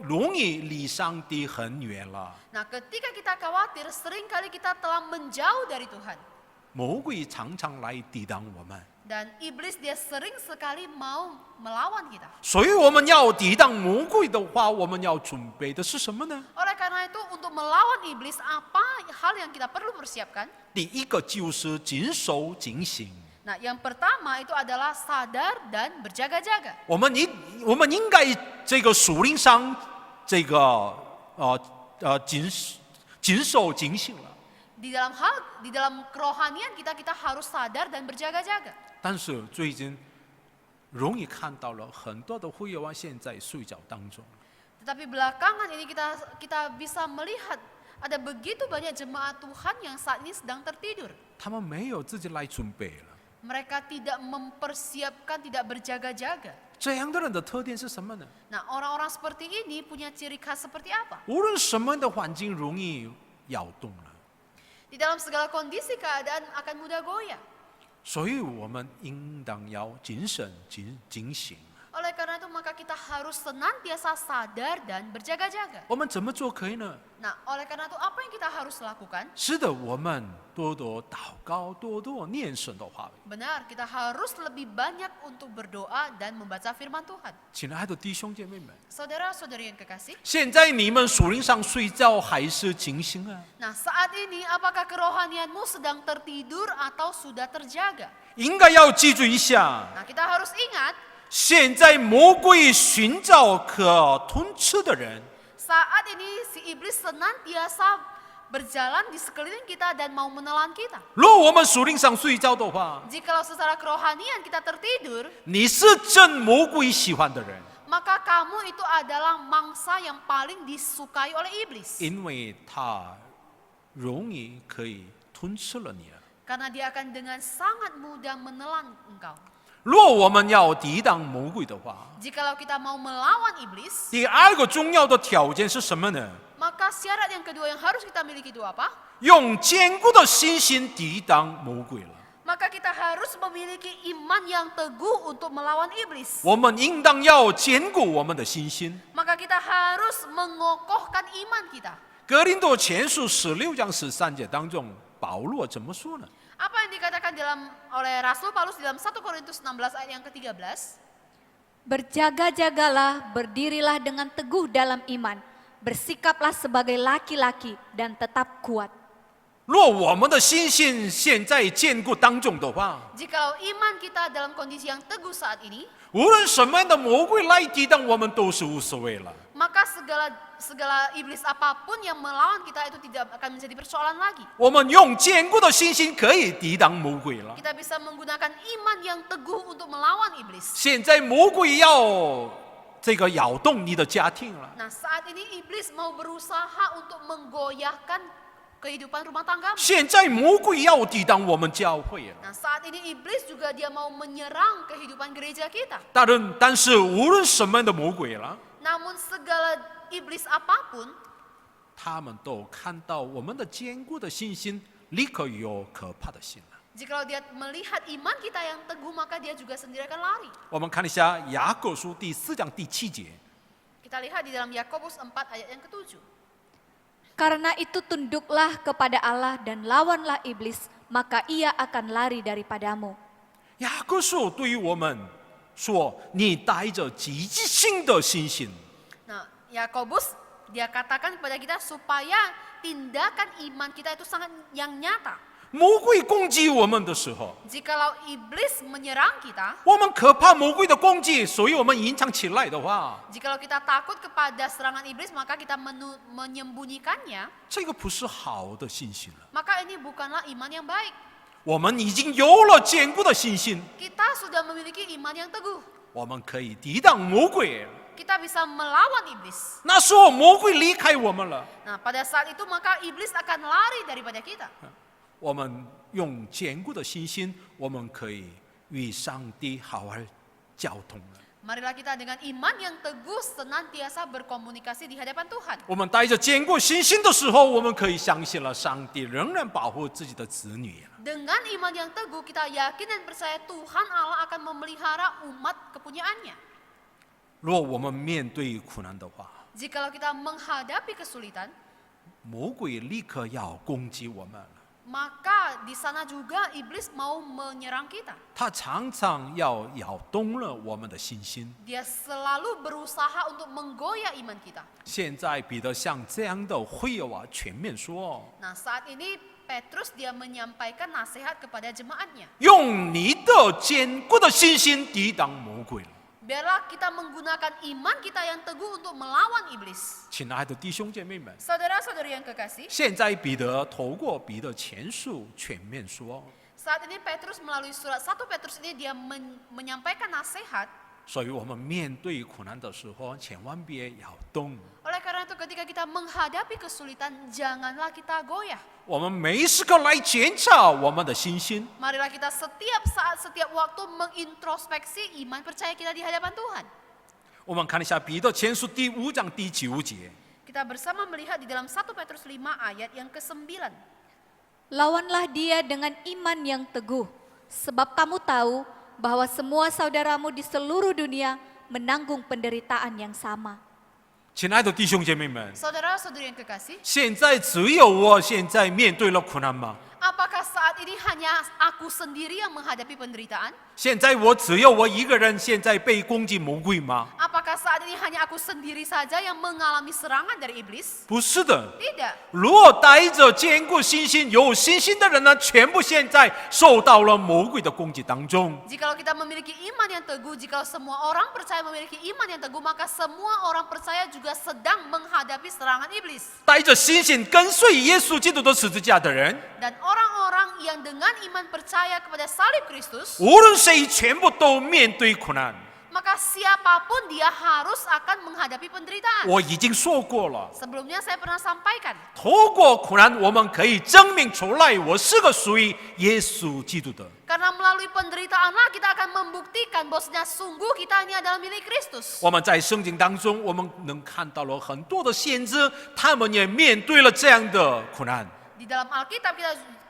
容易离上帝很远了。 Nah, ketika kita khawatir, sering kali kita telah menjauh dari Tuhan. 魔鬼常常来抵挡我们， Dan iblis dia sering sekali mau melawan kita. 所以我们要抵挡魔鬼的话，我们要准备的是什么呢？ Oleh karena itu, untuk melawan iblis, apa hal yang kita perlu persiapkan? 第一个就是谨守警醒。 Nah, yang pertama itu adalah sadar dan berjaga-jaga. 我们应该这个属灵上这个谨守警醒了。 Di dalam kerohanian kita harus sadar dan berjaga-jaga. 但是最近容易看到了很多的会员现在睡觉当中， Tetapi belakangan ini kita bisa melihat ada begitu banyak jemaat Tuhan yang saat ini sedang tertidur. 他们没有自己来准备了。 Mereka tidak mempersiapkan, tidak berjaga-jaga. 这样的人的特点是什么呢？ Nah, orang-orang seperti ini punya ciri khas seperti apa? 无论什么样的环境容易摇动了， Di dalam segala kondisi keadaan akan mudah goyah. 所以我们应当要谨慎警醒。 Oleh karena itu maka kita harus senantiasa sadar dan berjaga-jaga. 我们怎么做可以呢？ Nah, oleh karena itu apa yang kita harus lakukan? 是的，我们多多祷告，多多念神的话语。 Benar, kita harus lebih banyak untuk berdoa dan membaca firman Tuhan. 亲爱的弟兄姐妹们， Saudara-saudari yang kekasih, 现在你们属灵上睡觉还是警醒啊？ nah saat ini apakah kerohanianmu sedang tertidur atau sudah terjaga? 应该要记住一下， Nah, kita harus ingat 现在魔鬼寻找可吞吃的人， saat ini si iblis senantiasa berjalan di sekeliling kita dan mau menelan kita. 若我们属灵上睡觉的话， Jikalau secara kerohanian kita tertidur, 你是真魔鬼喜欢的人， maka kamu itu adalah mangsa yang paling disukai oleh iblis. 因为他容易可以吞吃了你。 Karena dia akan dengan sangat mudah menelan engkau. 若我们要抵挡魔鬼的话， Jikalau kita mau melawan iblis, 第二个重要的条件是什么呢？ maka syarat yang kedua yang harus kita miliki itu apa? 用坚固的信心抵挡魔鬼了。 Maka kita harus memiliki iman yang teguh untuk melawan iblis. 我们应当要坚固我们的信心。 Maka kita harus mengokohkan iman kita. 哥林多前书16章13节当中，保罗怎么说呢？ Apa yang dikatakan oleh Rasul Paulus dalam 1 Korintus 16 ayat yang ke-13? Berjaga-jagalah, berdirilah dengan teguh dalam iman, bersikaplah sebagai laki-laki dan tetap kuat. 若我们的信心现在坚固当中的话， Jikalau iman kita dalam kondisi yang teguh saat ini, 无论什么样的魔鬼来抵挡我们都是无所谓了。 maka segala iblis apapun yang melawan kita itu tidak akan menjadi persoalan lagi. 我们用坚固的信心可以抵挡魔鬼了。 Kita bisa menggunakan iman yang teguh untuk melawan iblis. 现在魔鬼要这个扰动你的家庭了， Nah, saat ini iblis mau berusaha untuk menggoyahkan kehidupan rumah tanggamu. 现在魔鬼要抵挡我们教会了。 Nah, saat ini iblis juga dia mau menyerang kehidupan gereja kita. 但是无论什么样的魔鬼了， Namun segala iblis apapun, 他们都看到我们的坚固的信心，立刻有可怕的心了。Jikalau dia melihat iman kita yang teguh, maka dia juga sendiri akan lari. 我们看一下雅各书第4章第7节。 Kita lihat di dalam Yakobus 4 ayat yang ke-7. Karena itu tunduklah kepada Allah dan lawanlah iblis, maka ia akan lari daripadamu. 雅各书对于我们说：“你带着积极性的信心， Nah, Yakobus dia katakan kepada kita supaya tindakan iman kita itu sangat yang nyata. 魔鬼攻击我们的时候， Jikalau iblis menyerang kita, 我们可怕魔鬼的攻击，所以我们隐藏起来的话， jikalau kita takut kepada serangan iblis, maka kita menyembunyikannya, 这个不是好的信心了。 maka ini bukanlah iman yang baik. 我们已经有了坚固的信心， Kita sudah memiliki iman yang teguh. 我们可以抵挡魔鬼。 Kita bisa melawan iblis. 那时候魔鬼离开我们了， Nah, pada saat itu maka iblis akan lari daripada kita. 我们用坚固的信心，我们可以与上帝好好交通了。 Marilah kita dengan iman yang teguh senantiasa berkomunikasi di hadapan Tuhan. 我们带着坚固信心的时候，我们可以相信了上帝仍然保护自己的子女。 Dengan iman yang teguh kita yakin dan percaya Tuhan Allah akan memelihara umat kepunyaannya. 若我们面对苦难的话， Jikalau kita menghadapi kesulitan, 魔鬼立刻要攻击我们了。 maka di sana juga iblis mau menyerang kita. 他常常要摇动了我们的信心。 Dia selalu berusaha untuk menggoyah iman kita. 现在彼得像这样的会友啊，全面说： Nah, saat ini Petrus dia menyampaikan nasihat kepada jemaatnya. 用你的坚固的信心抵挡魔鬼。 Biarlah kita menggunakan iman kita yang teguh untuk melawan iblis. 亲爱的弟兄姐妹们， Saudara-saudari yang kekasih, 现在彼得透过彼得前书全面说， saat ini Petrus melalui surat 1 Petrus ini dia menyampaikan nasihat. 所以我们面对苦难的时候，千万别摇动。 Oleh karena itu ketika kita menghadapi kesulitan, janganlah kita goyah. 我们每时刻来检查我们的信心。 Marilah kita setiap saat, setiap waktu mengintrospeksi iman percaya kita di hadapan Tuhan. 我们看一下彼得前书第5章第9节。 Kita bersama melihat di dalam 1 Petrus 5 ayat yang ke-9. Lawanlah dia dengan iman yang teguh, sebab kamu tahu bahwa semua saudaramu di seluruh dunia menanggung penderitaan yang sama. 亲爱的弟兄姐妹们， Saudara-saudari yang kekasih, 现在只有我现在面对了苦难吗？ apakah saat ini hanya aku sendiri yang menghadapi penderitaan? 现在只有我一个人现在被攻击魔鬼吗？ Apakah saat ini hanya aku sendiri saja yang mengalami serangan dari iblis? 不是的。 Tidak. 如果带着坚固信心、有信心的人呢，全部现在受到了魔鬼的攻击当中。 Jikalau kita memiliki iman yang teguh, jikalau semua orang percaya memiliki iman yang teguh, maka semua orang percaya juga sedang menghadapi serangan iblis. 带着信心跟随耶稣基督的十字架的人， Dan orang-orang yang dengan iman percaya kepada salib Kristus, 无论谁，全部都面对苦难。 maka siapapun dia harus akan menghadapi penderitaan. 我已经说过了， Sebelumnya saya pernah sampaikan, 透过苦难，我们可以证明出来，我是个属于耶稣基督的。 karena melalui penderitaanlah kita akan membuktikan bahwasanya sungguh kita ini adalah milik Kristus. 我们在圣经当中，我们能看到了很多的先知，他们也面对了这样的苦难。 Di dalam Alkitab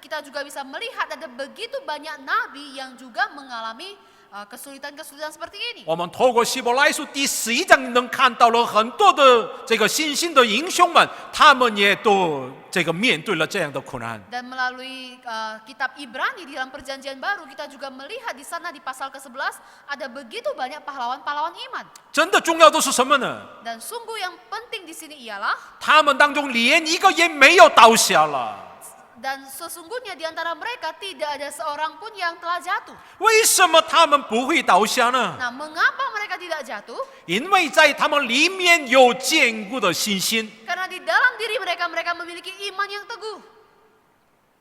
kita juga bisa melihat ada begitu banyak nabi yang juga mengalami kesulitan-kesulitan seperti ini. 我们透过希伯来书第11章能看到了很多的这个信心的英雄们，他们也都面对了这样的苦难。 Dan melalui kitab Ibrani di dalam perjanjian baru kita juga melihat di sana di pasal ke-11 ada begitu banyak pahlawan-pahlawan iman. 真的重要的是什么呢？ Dan sungguh yang penting di sini ialah 他们当中连一个也没有倒下了。 dan sesungguhnya di antara mereka tidak ada seorang pun yang telah jatuh. 为什么他们不会倒下呢？ Nah, mengapa mereka tidak jatuh? 因为在他们里面有坚固的信心。 Karena di dalam diri mereka memiliki iman yang teguh.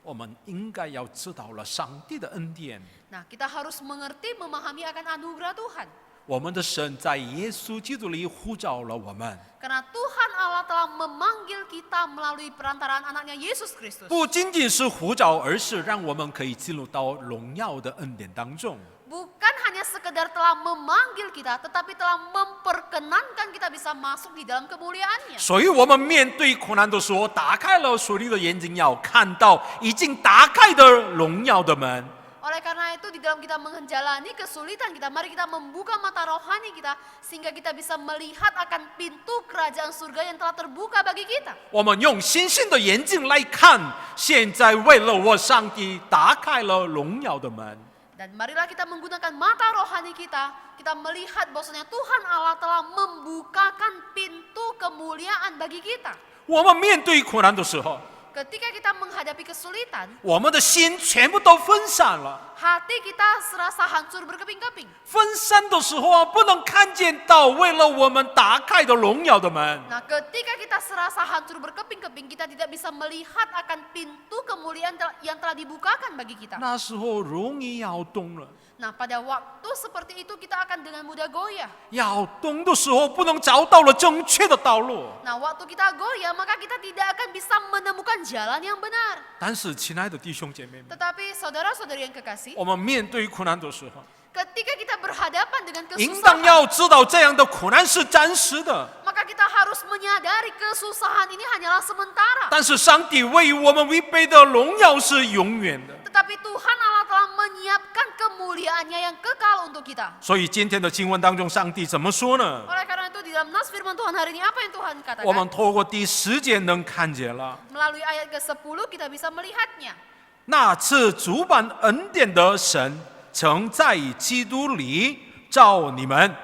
我们应该要知道了上帝的恩典。 Nah, kita harus mengerti, memahami akan anugerah Tuhan. 我们的神在耶稣基督里呼召了我们， Karena Tuhan Allah telah memanggil kita melalui perantaraan anaknya Yesus Kristus. 不仅仅是呼召，而是让我们可以进入到荣耀的恩典当中。bukan hanya sekedar telah memanggil kita, tetapi telah memperkenankan kita bisa masuk di dalam kemuliaannya. 所以我们面对苦难的时候，打开了属灵的眼睛，要看到已经打开的荣耀的门。 Oleh karena itu di dalam kita menjalani kesulitan kita, mari kita membuka mata rohani kita sehingga kita bisa melihat akan pintu kerajaan surga yang telah terbuka bagi kita. 我们用星星的眼睛来看，现在为了我，上帝打开了荣耀的门。 Dan marilah kita menggunakan mata rohani kita melihat bahwasanya Tuhan Allah telah membukakan pintu kemuliaan bagi kita. 我们面对苦难的时候， Ketika kita menghadapi kesulitan, 我们的心全部都分散了。 hati kita serasa hancur berkeping-keping. 分散的时候啊，不能看见到为了我们打开的荣耀的门。 Nah, ketika kita serasa hancur berkeping-keping, kita tidak bisa melihat akan pintu kemuliaan yang telah dibukakan bagi kita. 那时候容易摇动了， Nah, pada waktu seperti itu kita akan dengan mudah goyah. 摇动的时候不能找到了正确的道路。 Nah, waktu kita goyah, maka kita tidak akan bisa menemukan jalan yang benar. 但是，亲爱的弟兄姐妹们， Tetapi saudara-saudari yang kekasih, 我们面对苦难的时候， ketika kita berhadapan dengan 应当 kesusahan, 要知道这样的苦难是暂时的， maka kita harus menyadari kesusahan ini hanyalah sementara. 但是上帝为我们预备的荣耀是永远的。 Tetapi Tuhan Allah telah menyiapkan kemuliaannya yang kekal untuk kita. 所以今天的经文当中，上帝怎么说呢？ Oleh karena itu di dalam nas firman Tuhan hari ini apa yang Tuhan 我们 katakan? 透过第10节能看见了。 Melalui ayat ke-10 kita bisa melihatnya. 那次主办恩典的神，曾在基督里召你们，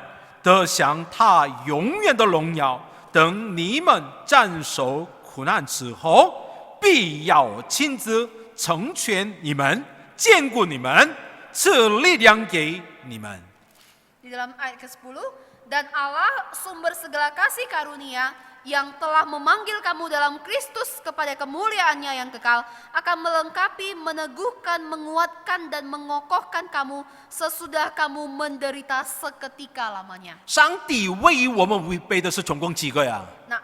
得享他永远的荣耀。等你们战胜苦难之后，必要亲自成全你们，坚固你们，赐力量给你们。 Di dalam ayat ke-10, dan Allah sumber segala kasih karunia yang telah memanggil kamu dalam Kristus kepada kemuliaannya yang kekal akan melengkapi, meneguhkan, menguatkan dan mengokohkan kamu sesudah kamu menderita seketika lamanya. 上帝为我们预备的是总共几个呀？ Nah,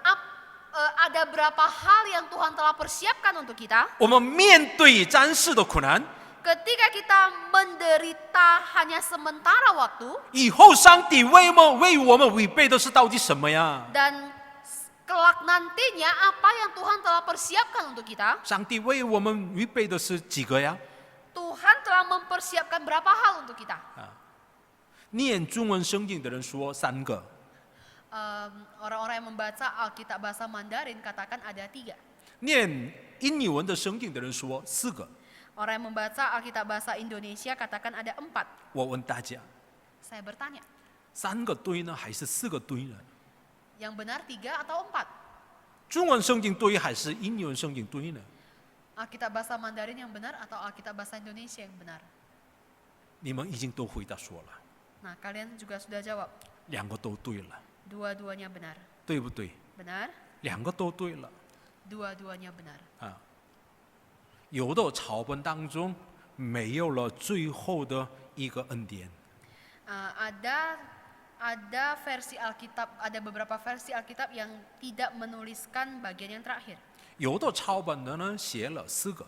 ada berapa hal yang Tuhan telah persiapkan untuk kita? 我们面对暂时的苦难， Ketika kita menderita hanya sementara waktu 以后上帝为我们预备的是到底什么呀？ dan kelak nantinya apa yang Tuhan telah persiapkan untuk kita? 上帝为我们预备的是几个呀？ Tuhan telah mempersiapkan berapa hal untuk kita? 念中文圣经的人说3个， Orang-orang yang membaca Alkitab bahasa Mandarin katakan ada 3. 念印尼文的圣经的人说4个。 Orang yang membaca Alkitab bahasa Indonesia katakan ada 4. 我问大家， Saya bertanya, 3个对呢，还是4个对呢？ yang benar 3 atau 4? 中文圣经对还是印尼文圣经对呢？ Alkitab bahasa Mandarin yang benar atau Alkitab bahasa Indonesia yang benar? 你们已经都回答说了， Nah, kalian juga sudah jawab. 2个都对了， Dua-duanya benar. 对不对Benar? ？2个都对了 Dua-duanya benar. 啊。有的抄本当中没有了最后的一个恩典， Ada versi Alkitab, ada beberapa versi Alkitab yang tidak menuliskan bagian yang terakhir. 有的抄本的呢写了4个，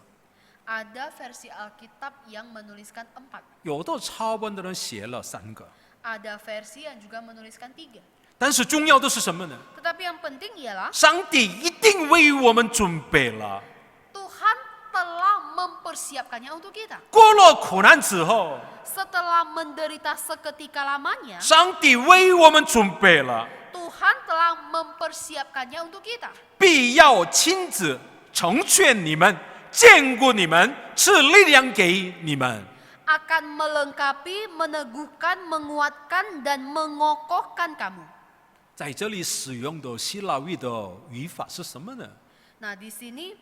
Ada versi Alkitab yang menuliskan 4. 有的抄本的人写了3个。 Ada versi yang juga menuliskan 3. 但是重要的是什么呢？ Tetapi yang penting ialah 上帝一定为我们准备了。 Tuhan telah mempersiapkannya untuk kita. 过了苦难之后， Setelah menderita seketika lamanya, 上帝为我们准备了， Tuhan telah mempersiapkannya untuk kita. 必要亲自成全你们，坚固你们，赐力量给你们。 Akan melengkapi, meneguhkan, menguatkan dan mengokohkan kamu. 在这里使用的希腊语的语法是什么呢？ Nah, di sini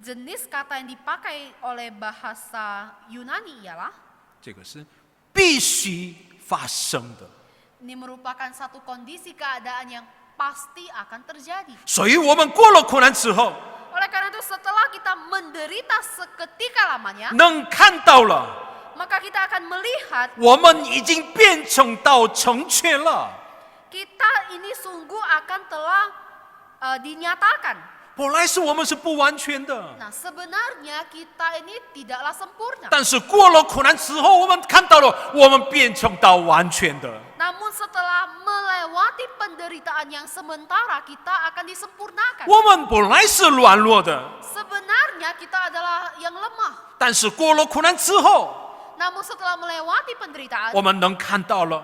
jenis kata yang dipakai oleh bahasa Yunani ialah 这个是必须发生的。 ini merupakan satu kondisi keadaan yang pasti akan terjadi. 所以我们过了苦难之后， Oleh karena itu setelah kita menderita seketika lamanya, 能看到了， maka kita akan melihat 我们已经变成到成全了。 kita ini sungguh akan telah dinyatakan. 本来是我们是不完全的， Nah, sebenarnya kita ini tidaklah sempurna. 但是过了苦难之后，我们看到了，我们变成到完全的。 Namun setelah melewati penderitaan yang sementara, kita akan disempurnakan. 我们本来是软弱的， Sebenarnya kita adalah yang lemah. 但是过了苦难之后， Namun setelah melewati penderitaan, 我们能看到了，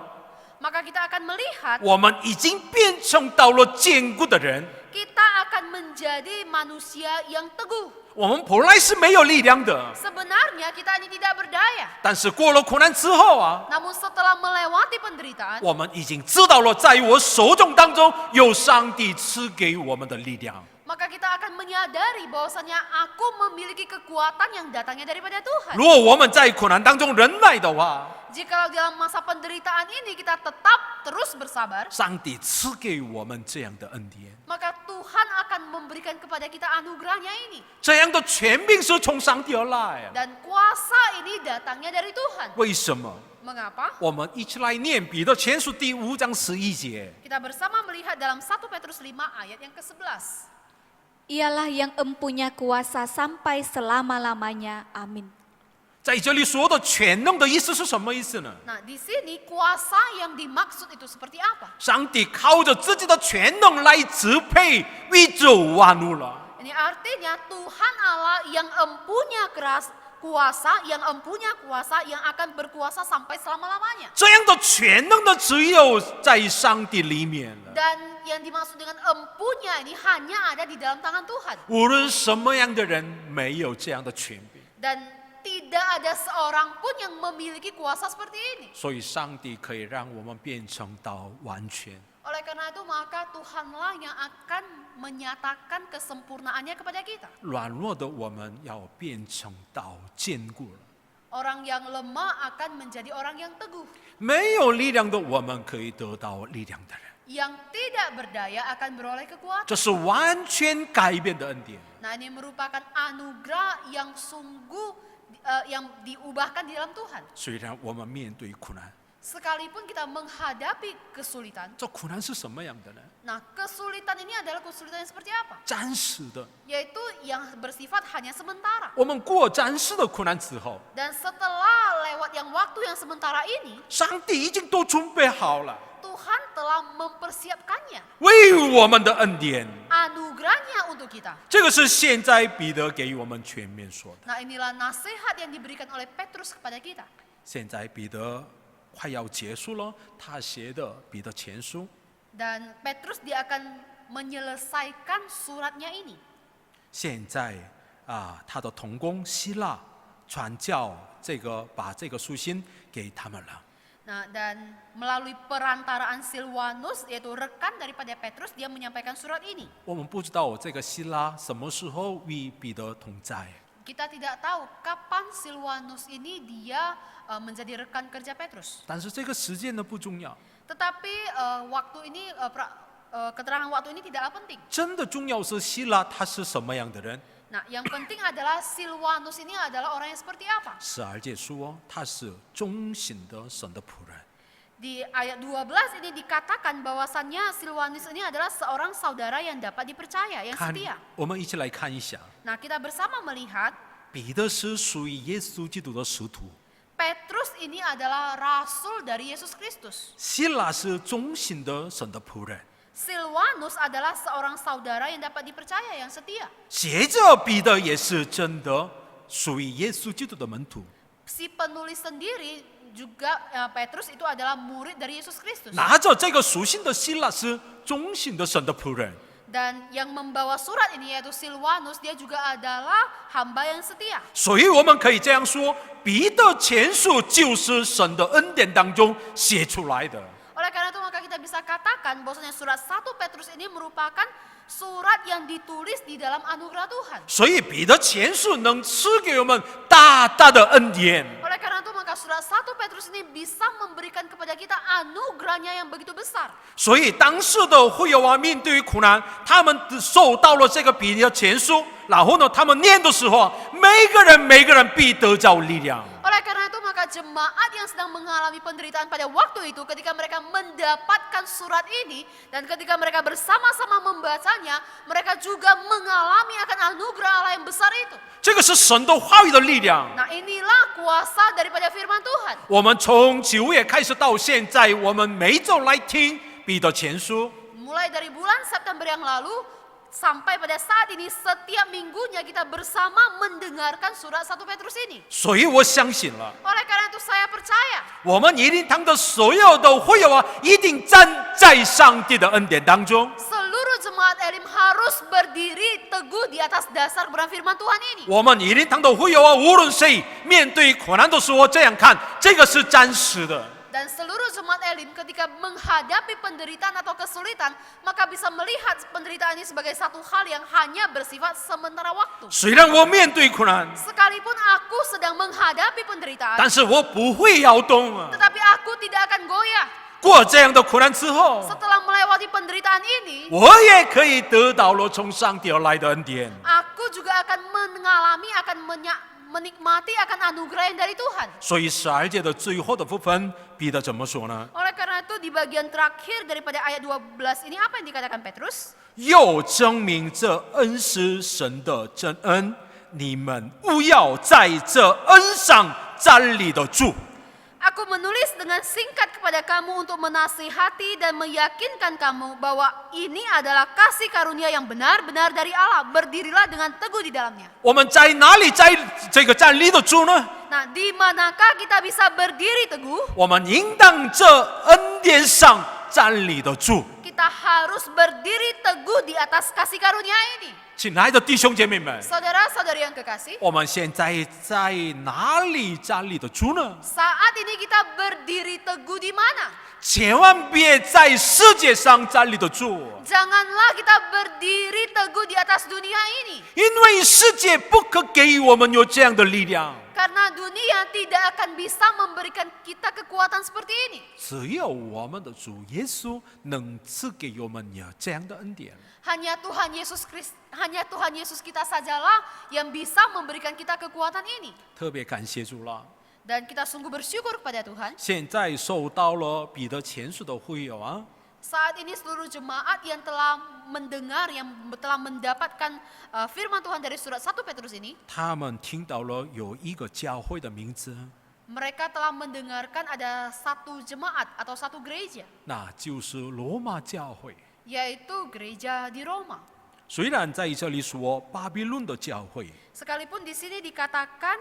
maka kita akan melihat 我们已经变成到了坚固的人。 kita akan menjadi manusia yang teguh. 我们本来是没有力量的， Sebenarnya kita ini tidak berdaya. 但是过了苦难之后啊， Namun setelah melewati penderitaan, 我们已经知道了，在我手中当中有上帝赐给我们的力量。 maka kita akan menyadari bahwasanya aku memiliki kekuatan yang datangnya daripada Tuhan. 如果我们在苦难当中忍耐的话， Jikalau dalam masa penderitaan ini kita tetap terus bersabar, 上帝赐给我们这样的恩典， maka Tuhan akan memberikan kepada kita anugerahnya ini. 这样的权柄是从上帝而来。 Dan kuasa ini datangnya dari Tuhan. 为什么？ Mengapa? 我们一起来念彼得前书第5章11节。 Kita bersama melihat dalam 1 Petrus 5 ayat yang ke-11. Ialah yang empunya kuasa sampai selama-lamanya. Amin. 在这里说的全能的意思是什么意思呢？ Nah, di sini kuasa yang dimaksud itu seperti apa? 上帝靠着自己的全能来支配宇宙万物了。 Ini artinya Tuhan Allah yang empunya kuasa yang akan berkuasa sampai selama-lamanya. 这样的全能的只有在上帝里面了。 Dan yang dimaksud dengan empunya ini hanya ada di dalam tangan Tuhan. 无论什么样的人，没有这样的权柄， Dan tidak ada seorang pun yang memiliki kuasa seperti ini. 所以上帝可以让我们变成到完全。 Oleh karena itu maka Tuhanlah yang akan menyatakan kesempurnaannya kepada kita. 软弱的我们要变成到坚固了， Orang yang lemah akan menjadi orang yang teguh. 没有力量的我们可以得到力量的人。 Yang tidak berdaya akan beroleh kekuatan. 这是完全改变的恩典。 Nah, ini merupakan anugerah yang sungguh yang diubahkan di dalam Tuhan. 虽然我们面对苦难， Sekalipun kita menghadapi kesulitan. 这苦难是什么样的呢？ Nah, kesulitan ini adalah kesulitan yang seperti apa? 暂时的。 Yaitu yang bersifat hanya sementara. 我们过暂时的苦难之后， Dan setelah lewat waktu yang sementara ini, 上帝已经都准备好了， Tuhan telah mempersiapkannya. 为我们的恩典。 Anugerahnya untuk kita. 这个是现在彼得给我们全面说的。 Nah, inilah nasihat yang diberikan oleh Petrus kepada kita. 现在彼得快要结束了他写的彼得前书， Dan Petrus dia akan menyelesaikan suratnya ini. 现在他的同工希腊传教把这个书信给他们了。 Nah, dan melalui perantaraan Silwanus, yaitu rekan daripada Petrus, dia menyampaikan surat ini. 我们不知道这个希拉什么时候与彼得同在， Kita tidak tahu kapan Silwanus ini dia menjadi rekan kerja Petrus. 但是这个时间呢不重要， Tetapi waktu ini keterangan waktu ini tidaklah penting. 真的重要是希拉他是什么样的人。 Nah, yang penting adalah Silwanus ini adalah orang yang seperti apa. 12节说他是忠心的神的仆人。 Di ayat 12 ini dikatakan bahwasannya Silwanus ini adalah seorang saudara yang dapat dipercaya, yang 看 setia. 我们一起来看一下， Nah, kita bersama melihat 彼得是属于耶稣基督的使徒， Petrus ini adalah rasul dari Yesus Kristus. 希拉是忠心的神的仆人。 Silwanus adalah seorang saudara yang dapat dipercaya, yang setia. 写着彼得也是真的属于耶稣基督的门徒。 Si penulis sendiri juga Petrus itu adalah murid dari Yesus Kristus. 拿着这个书信的希拉是忠心的神的仆人。 Dan yang membawa surat ini yaitu Silwanus, dia juga adalah hamba yang setia. 所以我们可以这样说，彼得前书就是神的恩典当中写出来的。 Oleh karena itu maka kita bisa katakan bahwasanya surat 1 Petrus ini merupakan surat yang ditulis di dalam anugerah Tuhan. 所以彼得前书能赐给我们大大的恩典。 Oleh karena itu maka surat 1 Petrus ini bisa memberikan kepada kita anugerahnya yang begitu besar. 所以当时的会友啊，面对苦难，他们受到了这个彼得前书，然后呢，他们念的时候，每个人必得着力量。 Oleh karena itu maka jemaat yang sedang mengalami penderitaan pada waktu itu, ketika mereka mendapatkan surat ini dan ketika mereka bersama-sama membacanya, mereka juga mengalami akan anugerah Allah yang besar itu. 这个是神的话语的力量。 Nah, inilah kuasa daripada firman Tuhan. 我们从9月开始到现在，我们每周来听彼得前书。 Mulai dari bulan September yang lalu sampai pada saat ini, setiap minggunya kita bersama mendengarkan surat 1 Petrus ini. 所以我相信了， Oleh karena itu saya percaya 我们一定堂的所有的会友啊，一定站在上帝的恩典当中。 seluruh jemaat Elim harus berdiri teguh di atas dasar kebenaran firman Tuhan ini. 我们一定堂的会友啊，无论谁面对苦难的时候，这样看，这个是暂时的。 Dan seluruh jemaat Elim ketika menghadapi penderitaan atau kesulitan, maka bisa melihat penderitaan ini sebagai satu hal yang hanya bersifat sementara waktu. 虽然我面对苦难， Sekalipun aku sedang menghadapi penderitaan, 但是我不会摇动啊。 tetapi aku tidak akan goyah. 过这样的苦难之后， Setelah melewati penderitaan ini, 我也可以得到了从上帝而来的恩典。 aku juga akan mengalami, menikmati akan anugerah yang dari Tuhan. 所以12节的最后的部分，彼得怎么说呢？ Oleh karena itu di bagian terakhir daripada ayat 12 ini apa yang dikatakan Petrus? 又证明这恩是神的真恩，你们务要在这恩上站立得住。 Aku menulis dengan singkat kepada kamu untuk menasihati dan meyakinkan kamu bahwa ini adalah kasih karunia yang benar-benar dari Allah. Berdirilah dengan teguh di dalamnya. 我们在哪里在这个站立得住呢？ Nah, di manakah kita bisa berdiri teguh? 我们应当这恩典上站立得住。 Kita harus berdiri teguh di atas kasih karunia ini. 亲爱的弟兄姐妹们， Saudara-saudari yang kekasih, 我们现在在哪里站立得住呢？ saat ini kita berdiri teguh di mana? 千万别在世界上站立得住， Janganlah kita berdiri teguh di atas dunia ini. 因为世界不可给予我们有这样的力量。 Karena dunia tidak akan bisa memberikan kita kekuatan seperti ini. 只有我们的主耶稣能赐给我们有这样的恩典。 Hanya Tuhan Yesus kita sajalah yang bisa memberikan kita kekuatan ini. 特别感谢主了。 Dan kita sungguh bersyukur kepada Tuhan. 现在受到了彼得前书的会友啊， Saat ini seluruh jemaat yang telah mendengar, yang telah mendapatkan firman Tuhan dari surat 1 Petrus ini, 他们听到了有一个教会的名字， mereka telah mendengarkan ada satu jemaat atau satu gereja, 那就是罗马教会。 yaitu gereja di Roma. 虽然在这里说巴比伦的教会， Sekalipun di sini dikatakan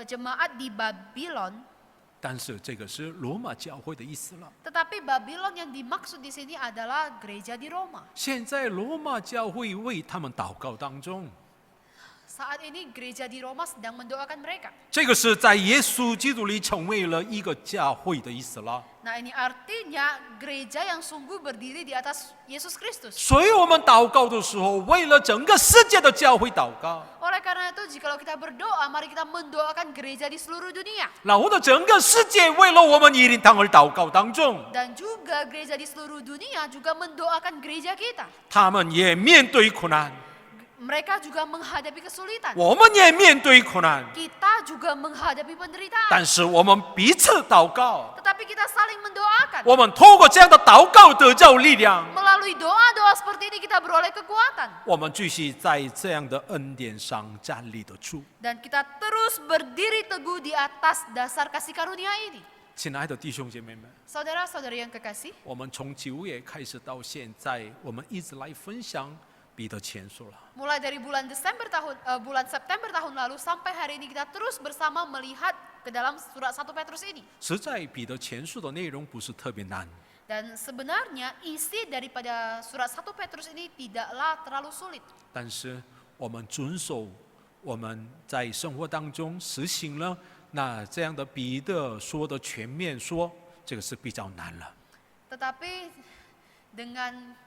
jemaat di Babylon, 但是这个是罗马教会的意思了。 tetapi Babylon yang dimaksud di sini adalah gereja di Roma. 现在罗马教会为他们祷告当中， Saat ini gereja di Roma sedang mendoakan mereka. 这个是在耶稣基督里成为了一个教会的意思了。 Nah, ini artinya gereja yang sungguh berdiri di atas Yesus Kristus. 所以我们祷告的时候，为了整个世界的教会祷告， Oleh karena itu, jikalau kita berdoa, mari kita mendoakan gereja di seluruh dunia. 然后呢，整个世界为了我们一灵堂而祷告当中， Dan juga gereja di seluruh dunia juga mendoakan gereja kita. 他们也面对苦难， Mereka juga menghadapi kesulitan. 我们也面对苦难， Kita juga menghadapi penderitaan. 但是我们彼此祷告， Tetapi kita saling mendoakan. 我们透过这样的祷告得到力量， Melalui doa-doa seperti ini kita beroleh kekuatan. 我们继续在这样的恩典上站立得住。 Dan kita terus berdiri teguh di atas dasar kasih karunia ini. 亲爱的弟兄姐妹们， Saudara-saudari yang kekasih, 我们从9月开始到现在，我们一直来分享彼得前书了。 mulai dari bulan September tahun lalu sampai hari ini kita terus bersama melihat ke dalam surat 1 Petrus ini. 实在彼得前书的内容不是特别难， Dan sebenarnya isi daripada surat 1 Petrus ini tidaklah terlalu sulit. 但是我们遵守，我们在生活当中实行了，那这样的彼得说的全面说，这个是比较难了。 Tetapi dengan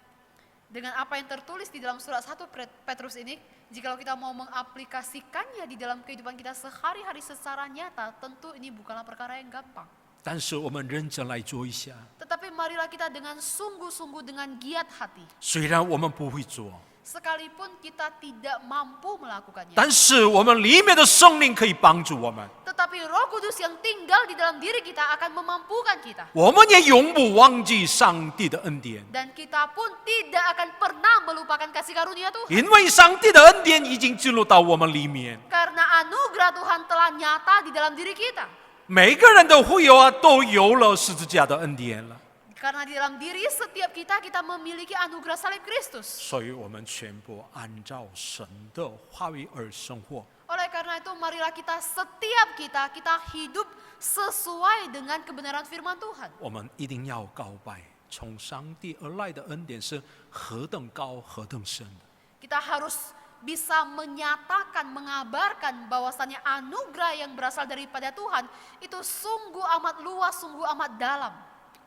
apa yang tertulis di dalam surat 1 Petrus ini, jikalau kita mau mengaplikasikannya di dalam kehidupan kita sehari-hari secara nyata, tentu ini bukanlah perkara yang gampang. 但是我们认真来做一下， Tetapi marilah kita dengan sungguh-sungguh, dengan giat hati. 虽然我们不会做， Sekalipun kita tidak mampu melakukannya. 但是我们里面的圣灵可以帮助我们， Tetapi Roh Kudus yang tinggal di dalam diri kita akan memampukan kita. 我们也永不忘记上帝的恩典， Dan kita pun tidak akan pernah melupakan kasih karunia Tuhan. 因为上帝的恩典已经进入到我们里面。 Karena anugerah Tuhan telah nyata di dalam diri kita. 每个人的会有啊，都有了十字架的恩典了， Karena di dalam diri setiap kita memiliki anugerah salib Kristus. 所以我们全部按照神的话语而生活。 Oleh karena itu marilah setiap kita hidup sesuai dengan kebenaran firman Tuhan. 我们一定要告白，从上帝而来的恩典是何等高、何等深的。 Kita harus bisa menyatakan, mengabarkan bahwasannya anugerah yang berasal daripada Tuhan itu sungguh amat luas, sungguh amat dalam.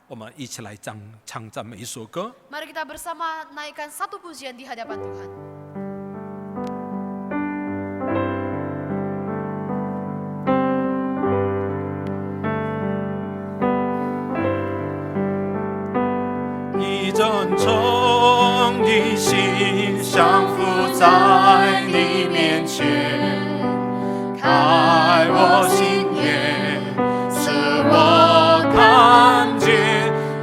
我们一起来唱赞美一首歌。 Mari kita bersama naikkan satu pujian di hadapan Tuhan.一真诚的心降服在你面前，开我心眼，使我看见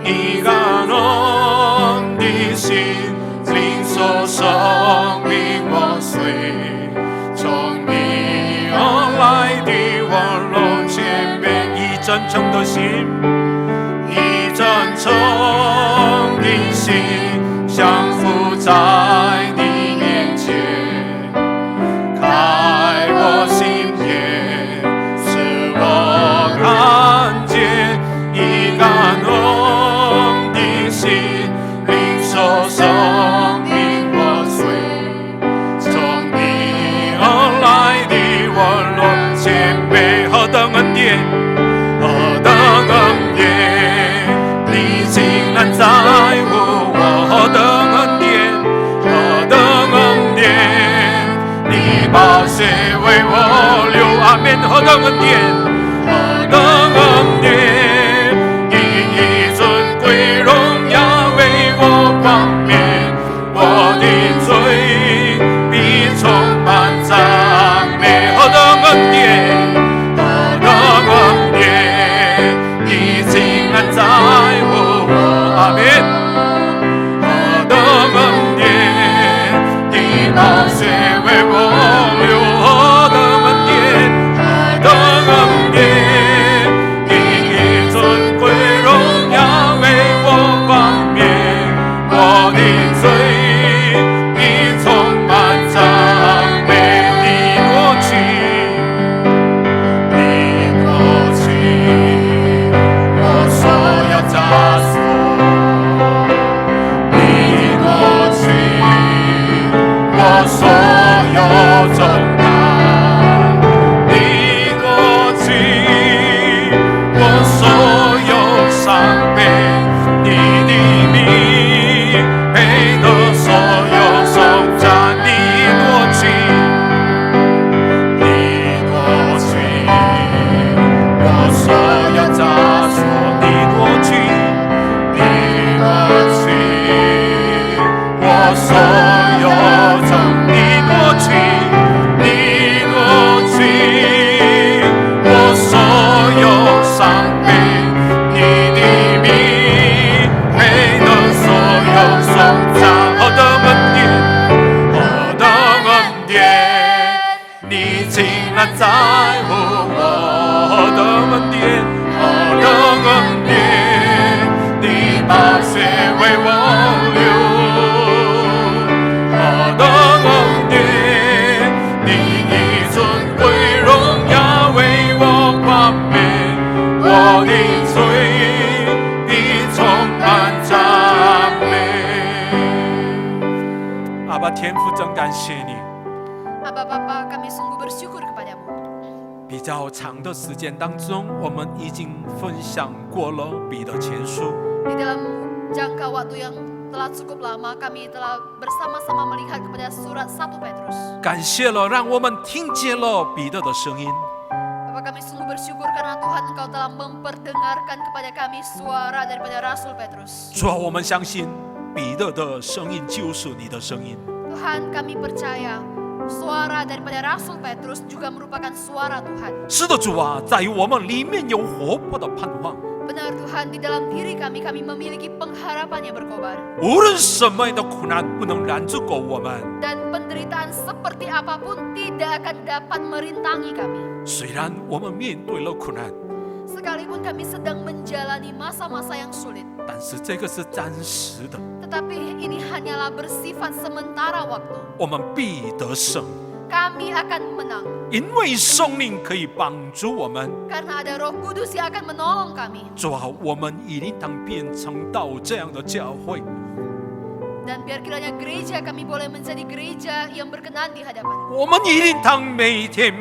一感恩的心，领受生命我随，从你而来的温柔谦卑，一真诚的心。 一真诚的心降服在你面前，开我心眼，使我看见一感恩的心，领受生命我随，从你而来的温柔谦卑，何等恩典，何等恩典。 在乎我何等恩典，何等恩典，你宝血为我流，阿们，何等恩典，何等恩典，以尊贵荣耀为我冠冕，我的罪必充满赞美，何等恩典，何等恩典，你竟然在乎。 阿们，何等恩典，你宝血为我流，何等恩典，何等恩典，你尊贵荣耀为我冠冕，我的罪已充满赞美，你过去，你过去，我所要枷锁。 我所有重担，你过去；我所有伤悲，你的名配得所有颂赞。你过去，你过去；我所有枷锁，你过去，你过去；我所有。 在乎我何等恩典，何等恩典，你宝血为我流，何等恩典，你以尊贵荣耀为我冠冕，我的罪必充满赞美。阿爸天父，真感谢你。 Aba Bapa, kami sungguh bersyukur kepadamu. 比较长的时间当中，我们已经分享过了彼得前书。 Di dalam jangka waktu yang telah cukup lama, kami telah bersama-sama melihat kepada surat 1 Petrus. 感谢了，让我们听见了彼得的声音。 Bapak kami sungguh bersyukur karena Tuhan Tuhan Engkau telah memperdengarkan kepada kami suara daripada Rasul Petrus. 主啊，我们相信彼得的声音就是你的声音。 Tuhan, kami percaya suara daripada Rasul Petrus juga merupakan suara Tuhan. 是的，主啊，在我们里面有活泼的盼望。 Benar Tuhan, di dalam diri kami memiliki pengharapan yang berkobar. 无论什么样的苦难不能拦住我们， Dan penderitaan seperti apapun tidak akan dapat merintangi kami. 虽然我们面对了苦难， Sekalipun kami sedang menjalani masa-masa yang sulit, 但是这个是暂时的， tetapi ini hanyalah bersifat sementara waktu. 我们必得胜， Kami akan menang 因为圣灵可以帮助我们。 karena ada Roh Kudus yang akan menolong kami. 主啊，我们一定当变成到这样的教会。 Dan biar kiranya gereja kami boleh menjadi gereja yang berkenan di hadapan. 我们一定当每天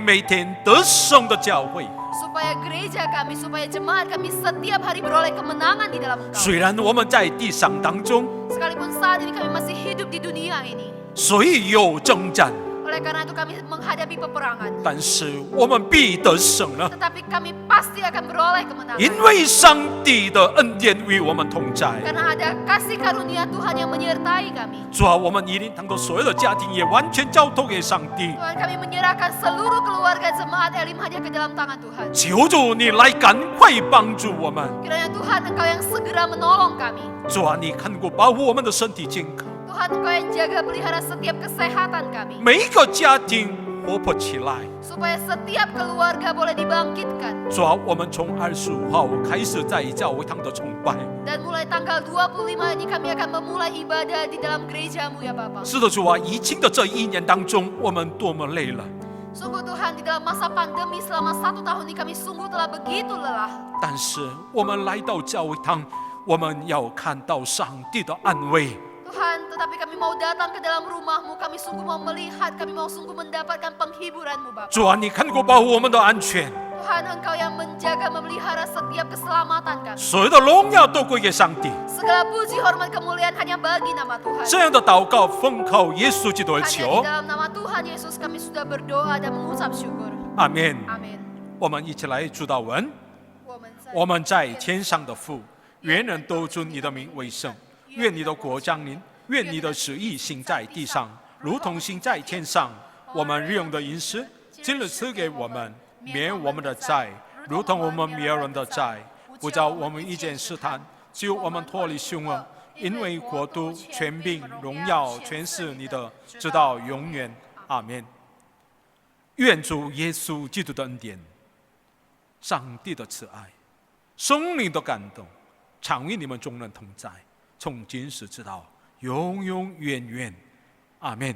得胜的教会。 Supaya gereja kami, supaya jemaat kami setiap hari beroleh kemenangan di dalam Engkau. 虽然我们在地上当中， Sekalipun saat ini kami masih hidup di dunia ini. 虽有征战， Oleh karena itu kami menghadapi peperangan. 但是我们必得胜了， Tetapi kami pasti akan beroleh kemenangan. 因为上帝的恩典与我们同在。 Karena ada kasih karunia Tuhan yang menyertai kami. 主啊，我们一定当做所有的家庭也完全交托给上帝。 Tuhan, kami menyerahkan seluruh keluarga jemaat Elim Hadiah ke dalam tangan Tuhan. 求主你来赶快帮助我们。 Kiranya Tuhan Engkau yang segera menolong kami. 主啊，你看过保护我们的身体健康， Tuhan Engkau yang jaga pelihara setiap kesehatan kami. 每一个家庭活泼起来。 Supaya setiap keluarga boleh dibangkitkan. 主啊，我们从25号开始在教会堂的崇拜。 Dan mulai tanggal 25 ini kami akan memulai ibadah di dalam gerejamu ya Bapa. 是的，主啊，疫情的这一年当中，我们多么累了。 Sungguh Tuhan, di dalam masa pandemi selama 1 tahun ini kami sungguh telah begitu lelah. 但是我们来到教会堂，我们要看到上帝的安慰。 Tuhan, tetapi kami mau datang ke dalam rumah-Mu, kami sungguh mau melihat, kami mau sungguh mendapatkan penghiburan-Mu Bapa. 主啊，你看过保护我们的安全， Tuhan, Engkau yang menjaga, memelihara setiap keselamatan kami. 所有的荣耀都归给上帝。 Segala puji, hormat, kemuliaan hanya bagi nama Tuhan. 这样的祷告奉靠耶稣基督而 Hanya di 求， dalam nama Tuhan Yesus kami sudah berdoa dan mengucap syukur. 阿门。 Amin. 我们一起来主祷文。 我们在我们在天上的父，愿人都尊你的名为圣。愿你的国降临，愿你的旨意行在地上，如同行在天上。我们日用的饮食，今日赐给我们，免我们的债，如同我们免人的债，不叫我们遇见试探，救我们脱离凶恶。因为国度、权柄、荣耀，全是你的，直到永远。阿门。愿主耶稣基督的恩典、上帝的慈爱、圣灵的感动，常与你们众人同在，从今时直到永永远远。阿门。